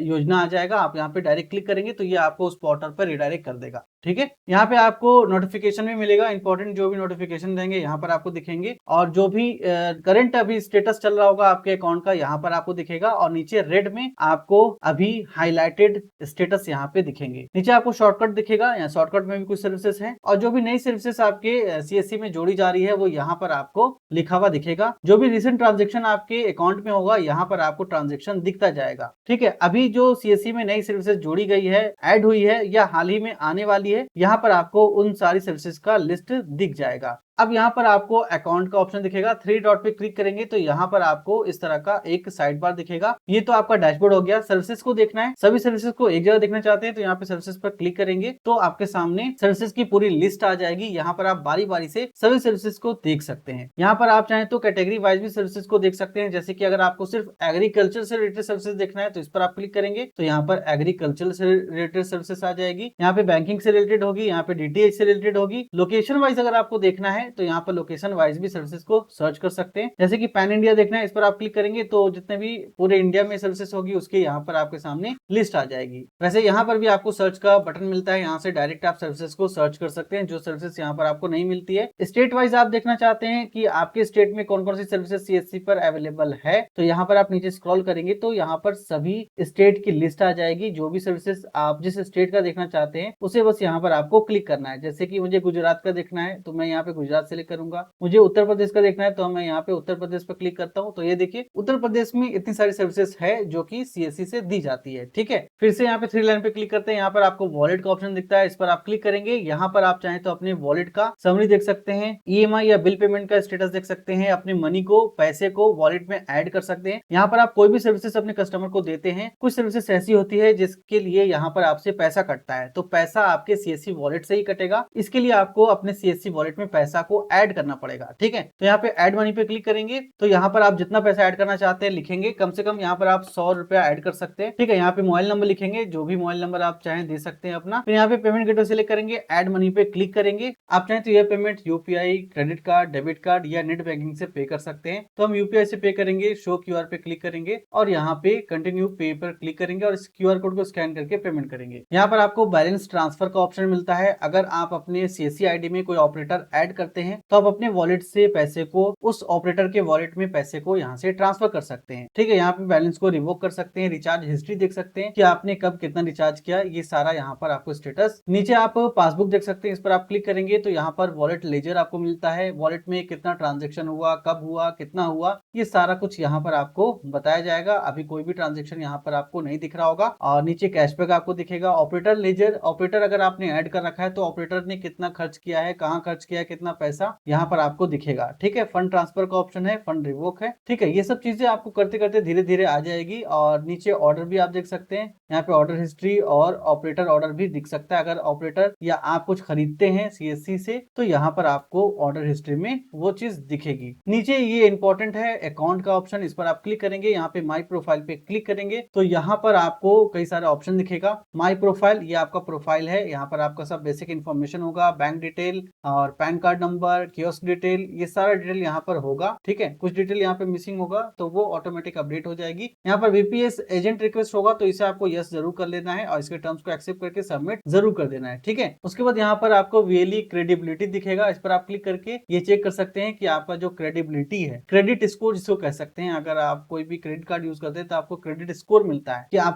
योजना आ जाएगा। आप यहाँ पे डायरेक्ट क्लिक करेंगे तो ये आपको उस पोर्टल पर रिडायरेक्ट कर देगा। ठीक है, यहाँ पे आपको नोटिफिकेशन भी मिलेगा, इंपॉर्टेंट जो भी नोटिफिकेशन रहेंगे यहाँ पर आपको दिखेंगे और जो भी करंट अभी स्टेटस चल रहा होगा आपके अकाउंट का यहाँ पर आपको दिखेगा और नीचे रेड में आपको अभी हाईलाइटेड स्टेटस यहाँ पे दिखेंगे। नीचे आपको शॉर्टकट दिखेगा, यहाँ शॉर्टकट में भी कुछ सर्विसेज हैं और जो भी नई सर्विसेज आपके सीएससी में जोड़ी जा रही है वो यहाँ पर आपको लिखा हुआ दिखेगा। जो भी रिसेंट ट्रांजेक्शन आपके अकाउंट में होगा यहाँ पर आपको ट्रांजेक्शन दिखता जाएगा। ठीक है, अभी जो सीएससी में नई सर्विसेज जोड़ी गई है, ऐड हुई है या हाल ही में आने वाली है, यहाँ पर आपको उन सारी सर्विसेज का लिस्ट दिख जाएगा। अब यहाँ पर आपको अकाउंट का ऑप्शन दिखेगा, 3 डॉट पे क्लिक करेंगे तो यहाँ पर आपको इस तरह का एक साइड बार दिखेगा। ये तो आपका डैशबोर्ड हो गया। सर्विसेज को देखना है, सभी सर्विसेज को एक जगह देखना चाहते हैं तो यहाँ पे सर्विसेज पर क्लिक करेंगे तो आपके सामने सर्विसेज की पूरी लिस्ट आ जाएगी। यहाँ पर आप बारी बारी से सभी सर्विसेज को देख सकते हैं। यहाँ पर आप चाहें तो कैटेगरी वाइज भी सर्विसेज को देख सकते हैं। जैसे कि अगर आपको सिर्फ एग्रीकल्चर से रिलेटेड सर्विसेज देखना है तो इस पर आप क्लिक करेंगे तो यहाँ पर एग्रीकल्चर से रिलेटेड सर्विसेज आ जाएगी। यहाँ पे बैंकिंग से रिलेटेड होगी, यहाँ पे डीटीएच से रिलेटेड होगी। लोकेशन वाइज अगर आपको देखना है तो यहाँ पर लोकेशन वाइज भी सर्विसेज को सर्च कर सकते हैं। जैसे कि पैन इंडिया देखना है, इस पर आप क्लिक करेंगे तो जितने भी पूरे इंडिया में सर्विसेज होगी उसके यहाँ पर आपके सामने लिस्ट आ जाएगी। वैसे यहाँ पर भी आपको सर्च का बटन मिलता है, यहाँ से डायरेक्ट आप सर्विसेज को सर्च कर सकते हैं जो सर्विसेज यहाँ पर आपको नहीं मिलती है। स्टेट वाइज आप देखना चाहते हैं कि आपके स्टेट में कौन कौन सी सर्विसेज सीएससी पर अवेलेबल है तो यहाँ पर आप नीचे स्क्रॉल करेंगे तो यहाँ पर सभी स्टेट की लिस्ट आ जाएगी। जो भी सर्विसेज आप जिस स्टेट का देखना चाहते हैं उसे बस यहाँ पर आपको क्लिक करना है। जैसे कि मुझे गुजरात का देखना है तो मैं यहाँ पे गुजरात सेलेक्ट करूंगा। मुझे उत्तर प्रदेश का देखना है तो मैं यहाँ पे उत्तर प्रदेश पर क्लिक करता हूँ। तो ये देखिए उत्तर प्रदेश में इतनी सारी सर्विसेज है जो कि सीएससी से दी जाती है। ठीक है, फिर से यहाँ पे 3 लाइन पे क्लिक करते हैं। यहाँ पर आपको वॉलेट का ऑप्शन दिखता है, इस पर आप क्लिक करेंगे। यहाँ पर आप चाहें तो अपने वॉलेट का समरी देख सकते हैं, ईएमआई या बिल पेमेंट का स्टेटस देख सकते हैं, अपने मनी को, पैसे को वॉलेट में ऐड कर सकते हैं। यहाँ पर आप कोई भी सर्विसेज अपने कस्टमर को देते हैं। कुछ सर्विसेज ऐसी होती है जिसके लिए यहाँ पर आपसे पैसा कटता है तो पैसा आपके सीएससी वॉलेट से ही कटेगा। इसके लिए आपको अपने सीएससी वॉलेट में पैसा को ऐड करना पड़ेगा। ठीक है, तो यहाँ पे ऐड मनी पे क्लिक करेंगे तो यहाँ पर आप जितना पैसा ऐड करना चाहते हैं लिखेंगे। कम से कम यहाँ पर आप 100 रुपया ऐड कर सकते हैं। ठीक है, यहाँ पे मोबाइल नंबर लिखेंगे, जो भी मोबाइल नंबर आप चाहें दे सकते हैं अपना। फिर यहाँ पे पेमेंट गेटवे सिलेक्ट करेंगे, ऐड मनी पे क्लिक करेंगे। आप चाहें तो यह payment UPI, credit card, debit card या नेट बैंकिंग से पे कर सकते हैं। तो हम यूपीआई से पे करेंगे, शो क्यूआर पे क्लिक करेंगे और यहाँ पे कंटिन्यू पे पर क्लिक करेंगे और इस क्यूआर कोड को स्कैन करके पेमेंट करेंगे। यहाँ पर आपको बैलेंस ट्रांसफर का ऑप्शन मिलता है। अगर आप अपने सीएससी आईडी में कोई ऑपरेटर ऐड करते हैं तो आप अपने वॉलेट से पैसे को उस ऑपरेटर के वॉलेट में पैसे को यहाँ से ट्रांसफर कर सकते हैं। ठीक है, यहाँ पे बैलेंस को रिवोक कर सकते हैं, रिचार्ज हिस्ट्री देख सकते हैं कि आपने कब कितना रिचार्ज किया, ये सारा यहाँ पर आपको स्टेटस। नीचे आप पासबुक देख सकते हैं, इस पर आप क्लिक करेंगे तो यहाँ पर वॉलेट लेजर आपको मिलता है। वॉलेट में कितना ट्रांजेक्शन हुआ, कब हुआ, कितना हुआ, ये सारा कुछ यहाँ पर आपको बताया जाएगा। अभी कोई भी ट्रांजेक्शन यहाँ पर आपको नहीं दिख रहा होगा। और नीचे कैशबैक आपको दिखेगा। ऑपरेटर लेजर, ऑपरेटर अगर आपने ऐड कर रखा है तो ऑपरेटर ने कितना खर्च किया है, कहाँ खर्च किया है, कितना पैसा यहाँ पर आपको दिखेगा। ठीक है, फंड ट्रांसफर का ऑप्शन है, फंड रिवोक है। ठीक है, ये सब चीजें आपको करते करते धीरे धीरे आ जाएगी। और नीचे ऑर्डर भी आप देख सकते हैं, यहाँ पे ऑर्डर हिस्ट्री और ऑपरेटर ऑर्डर भी दिख सकता है। अगर ऑपरेटर या आप कुछ खरीदते हैं सीएससी से तो यहाँ पर आपको ऑर्डर हिस्ट्री में वो चीज दिखेगी। नीचे ये इंपॉर्टेंट है अकाउंट का ऑप्शन, इस पर आप क्लिक करेंगे। यहाँ पे माई प्रोफाइल पे क्लिक करेंगे तो यहाँ पर आपको कई सारे ऑप्शन दिखेगा। माई प्रोफाइल, ये आपका प्रोफाइल है। यहाँ पर आपका सब बेसिक इन्फॉर्मेशन होगा, बैंक डिटेल और pan card number, kiosk detail, ये सारा डिटेल यहाँ पर होगा। ठीक है, कुछ डिटेल यहाँ पे मिसिंग होगा तो वो ऑटोमेटिक अपडेट हो जाएगी। यहाँ पर वीपीएस एजेंट रिक्वेस्ट होगा तो इसे आपको यस जरूर कर लेना है और इसके टर्म्स को एक्सेप्ट करके सबमिट जरूर कर देना है। ठीक है, उसके बाद यहाँ पर आपको वीएलई क्रेडिबिलिटी दिखेगा, इस पर आप क्लिक करके ये चेक कर सकते हैं कि आपका जो क्रेडिबिलिटी है, क्रेडिट स्कोर जिसको कह सकते हैं, अगर आप कोई भी क्रेडिट कार्ड यूज करते हैं तो आपको क्रेडिट स्कोर मिलता है कि आप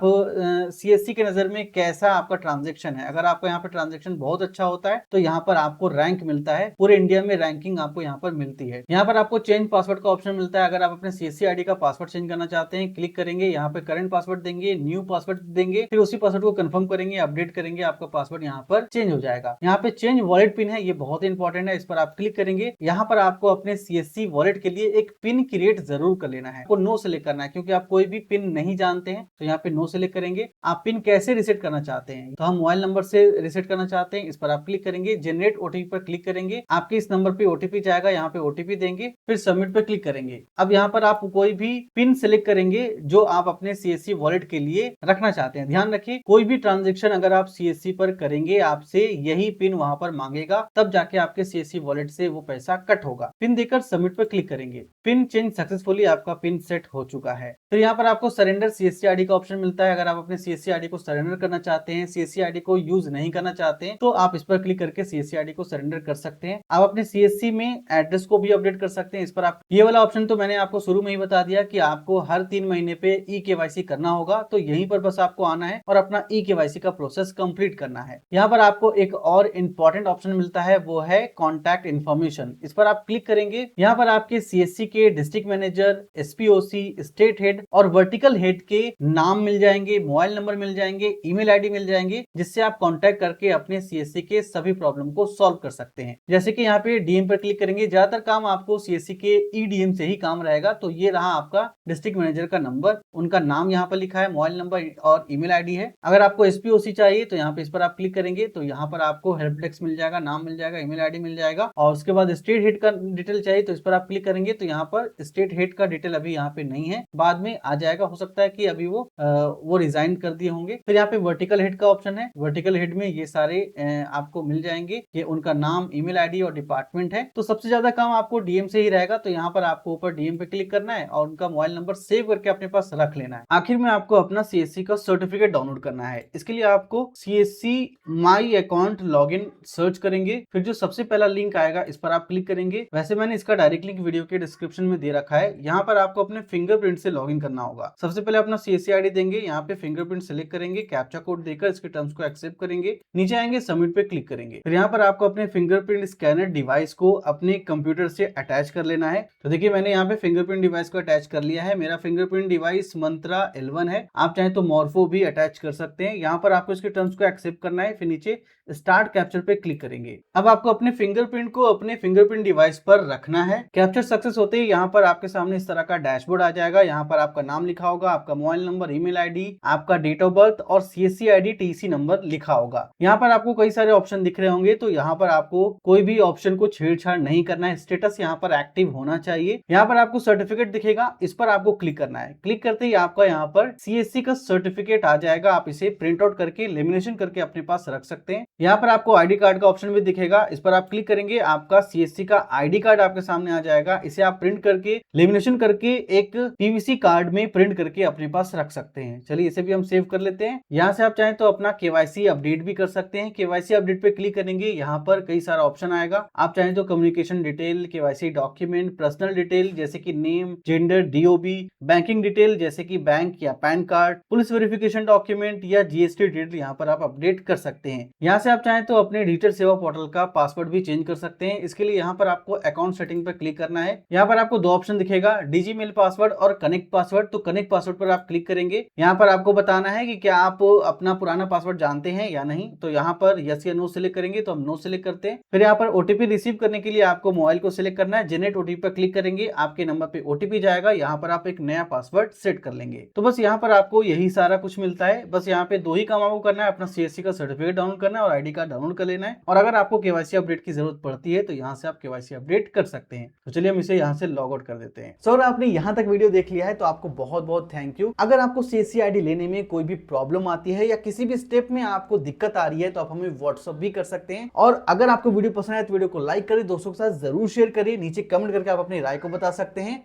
सीएससी के नजर में कैसा आपका ट्रांजेक्शन है। अगर आपका यहाँ पे ट्रांजेक्शन बहुत अच्छा होता है तो यहाँ पर आपको रैंक मिलता है पूरे इंडिया में रैंकिंग आपको यहाँ पर मिलती है। यहाँ पर आपको चेंज पासवर्ड का ऑप्शन मिलता है। अगर आप अपने CSC ID का पासवर्ड चेंज करना चाहते हैं, क्लिक करेंगे, यहाँ पे करंट पासवर्ड देंगे, न्यू पासवर्ड देंगे, फिर उसी पासवर्ड को कंफर्म करेंगे, अपडेट करेंगे, आपका पासवर्ड यहाँ पर चेंज हो जाएगा। यहाँ पे चेंज वॉलेट पिन है, ये बहुत ही इंपॉर्टेंट है, इस पर आप क्लिक करेंगे। यहाँ पर आपको अपने CSC वॉलेट के लिए एक पिन क्रिएट जरूर कर लेना है, आपको नो सेलेक्ट करना है, क्योंकि आप कोई भी पिन नहीं जानते हैं तो यहाँ पे नो सेलेक्ट करेंगे। आप पिन कैसे रिसेट करना चाहते हैं, तो हम मोबाइल नंबर से रिसेट करना चाहते हैं, इस पर आप क्लिक करेंगे, जनरेट OTP पर क्लिक करेंगे, आपके इस नंबर पे OTP जाएगा, यहाँ पे OTP देंगे, फिर सबमिट पे क्लिक करेंगे। अब यहाँ पर आप कोई भी पिन सिलेक्ट करेंगे जो आप अपने CSC वॉलेट के लिए रखना चाहते हैं। ध्यान रखिए, कोई भी ट्रांजेक्शन अगर आप CSC पर करेंगे, आपसे यही पिन वहां पर मांगेगा, तब जाके आपके CSC वॉलेट से वो पैसा कट होगा। पिन देकर सबमिट पर क्लिक करेंगे, पिन चेंज सक्सेसफुली, आपका पिन सेट हो चुका है। फिर यहाँ पर आपको सरेंडर CSC ID का ऑप्शन मिलता है। अगर आप अपने CSC ID को सरेंडर करना चाहते हैं, CSC ID को यूज नहीं करना चाहते हैं, तो आप इस पर क्लिक करके CSC ID को सरेंडर कर सकते हैं। आप अपने CSC में एड्रेस को भी अपडेट कर सकते हैं। इस पर आप ये वाला ऑप्शन तो मैंने आपको शुरू में ही बता दिया कि आपको हर 3 महीने पे eKYC करना होगा, तो यहीं पर बस आपको आना है और अपना eKYC का प्रोसेस कंप्लीट करना है। यहाँ पर आपको एक और इंपॉर्टेंट ऑप्शन मिलता है, वो है कॉन्टैक्ट इन्फॉर्मेशन। इस पर आप क्लिक करेंगे, यहाँ पर आपके CSC के district manager, SPOC, state head और वर्टिकल हेड के नाम मिल जाएंगे, मोबाइल नंबर मिल जाएंगे, ईमेल ID मिल जाएंगे, जिससे आप कॉन्टैक्ट करके अपने CSC के सभी प्रॉब्लम को सॉल्व कर सकते हैं। जैसे कि यहाँ पे DM पर क्लिक करेंगे, ज्यादातर काम आपको CSC के EDM से ही काम रहेगा। तो ये रहा आपका डिस्ट्रिक्ट मैनेजर का नंबर, उनका नाम यहाँ पर लिखा है, मोबाइल नंबर और ईमेल ID है। अगर आपको SPOC चाहिए तो यहाँ पे इस पर आप क्लिक करेंगे, तो यहाँ पर आपको हेल्प डेस्क मिल जाएगा, नाम मिल जाएगा, ईमेल ID मिल जाएगा। और उसके बाद स्टेट हेड का डिटेल चाहिए तो इस पर आप क्लिक करेंगे, तो यहाँ पर स्टेट हेड का डिटेल अभी यहाँ पे नहीं है, बाद में आ जाएगा, हो सकता है कि अभी वो रिजाइन कर दिए होंगे। फिर यहाँ पे वर्टिकल हेड का ऑप्शन है, वर्टिकल हेड में ये सारे आपको मिल जाएंगे, ये उनका नाम, ईमेल ID और डिपार्टमेंट है। तो सबसे ज्यादा काम आपको DM से ही रहेगा, तो यहाँ पर आपको ऊपर DM पे क्लिक करना है और उनका मोबाइल नंबर सेव करके अपने पास रख लेना है। आखिर में आपको अपना CSC का सर्टिफिकेट डाउनलोड करना है। इसके लिए आपको CSC my account login search करेंगे, फिर जो सबसे पहला लिंक आएगा इस पर आप क्लिक करेंगे। वैसे मैंने इसका डायरेक्ट लिंक वीडियो के डिस्क्रिप्शन में दे रखा है। यहाँ पर आपको अपने फिंगरप्रिंट से लॉगिन करना होगा। सबसे पहले अपना CSC ID देंगे, यहाँ पे फिंगरप्रिंट सेलेक्ट करेंगे, कैप्चा कोड देकर इसके टर्म्स को एक्सेप्ट करेंगे, नीचे आएंगे, सबमिट पे क्लिक करेंगे। फिर यहाँ पर आपको अपने फिंगरप्रिंट स्कैनर डिवाइस को अपने कंप्यूटर से अटैच कर लेना है। तो देखिए मैंने यहाँ पे फिंगरप्रिंट डिवाइस को अटैच कर लिया है। मेरा फिंगरप्रिंट डिवाइस मंत्रा L1 है, आप चाहें तो मॉर्फो भी अटैच कर सकते हैं। यहाँ पर आपको इसके टर्म्स को एक्सेप्ट करना है, फिर नीचे स्टार्ट कैप्चर पे क्लिक करेंगे। अब आपको अपने फिंगरप्रिंट को अपने फिंगरप्रिंट डिवाइस पर रखना है। कैप्चर सक्सेस होते ही यहाँ पर आपके सामने इस तरह का डैशबोर्ड आ जाएगा। यहाँ पर आपका नाम लिखा होगा, आपका मोबाइल नंबर, ईमेल ID, आपका डेट ऑफ बर्थ और CSC ID TC नंबर लिखा होगा। यहाँ पर आपको कई सारे ऑप्शन दिख रहे होंगे, तो यहाँ पर आपको कोई भी ऑप्शन को छेड़छाड़ नहीं करना है, स्टेटस यहाँ पर एक्टिव होना चाहिए। यहाँ पर आपको सर्टिफिकेट दिखेगा, इस पर आपको क्लिक करना है। क्लिक करते ही आपका यहाँ पर CSC का सर्टिफिकेट आ जाएगा। आप इसे प्रिंट आउट करके लेमिनेशन करके अपने पास रख सकते हैं। यहाँ पर आपको ID कार्ड का ऑप्शन भी दिखेगा, इस पर आप क्लिक करेंगे, आपका CSC का ID कार्ड आपके सामने आ जाएगा। इसे आप प्रिंट करके लेमिनेशन करके एक PVC कार्ड में प्रिंट करके अपने पास रख सकते हैं। चलिए इसे भी हम सेव कर लेते हैं। यहाँ से आप चाहें तो अपना KYC अपडेट भी कर सकते हैं। KYC अपडेट पे क्लिक करेंगे, यहाँ पर कई सारा ऑप्शन आएगा। आप चाहें तो communication detail, KYC document, personal detail जैसे कि name, gender, DOB, banking detail जैसे कि बैंक या pan card, police verification document या GST डिटेल यहाँ पर आप अपडेट कर सकते हैं। यहाँ से आप चाहें तो अपने डिजिटल सेवा पोर्टल का पासवर्ड भी चेंज कर सकते हैं। इसके लिए यहाँ पर आपको अकाउंट सेटिंग पर क्लिक करना है। यहाँ पर आपको 2 ऑप्शन दिखेगा, DigiMail पासवर्ड और कनेक्ट पासवर्ड। तो कनेक्ट पासवर्ड पर आप क्लिक करेंगे। यहाँ पर आपको बताना है कि क्या आप अपना पुराना पासवर्ड जानते हैं या नहीं। तो यहाँ पर यस या नो सिलेक्ट करेंगे, तो हम नो सिलेक्ट करते हैं। फिर यहाँ पर OTP रिसीव करने के लिए आपको मोबाइल को सिलेक्ट करना है। जनरेट OTP पर क्लिक करेंगे, आपके नंबर पे OTP जाएगा। यहाँ पर आप एक नया पासवर्ड सेट कर लेंगे। तो बस यहाँ पर आपको यही सारा कुछ मिलता है। बस यहाँ पे 2 ही काम आपको करना है, अपना CSC का सर्टिफिकेट डाउनलोड करना है और ID कार्ड डाउनलोड कर लेना है। और अगर आपको KYC अपडेट की जरूरत पड़ती है तो यहाँ से आप KYC अपडेट कर सकते हैं। तो चलिए हम इसे यहाँ से लॉग आउट कर देते हैं। सर आपने यहाँ तक वीडियो देख लिया है तो आपको बहुत बहुत थैंक यू। अगर आपको CSC ID लेने में कोई भी प्रॉब्लम आती है या किसी भी स्टेप में आपको दिक्कत आ रही है तो आप हमें व्हाट्सअप भी कर सकते हैं। और अगर आपको वीडियो पसंद आए तो वीडियो को लाइक करें, दोस्तों के साथ जरूर शेयर करिए, नीचे कमेंट करके आप अपनी राय को बता सकते हैं।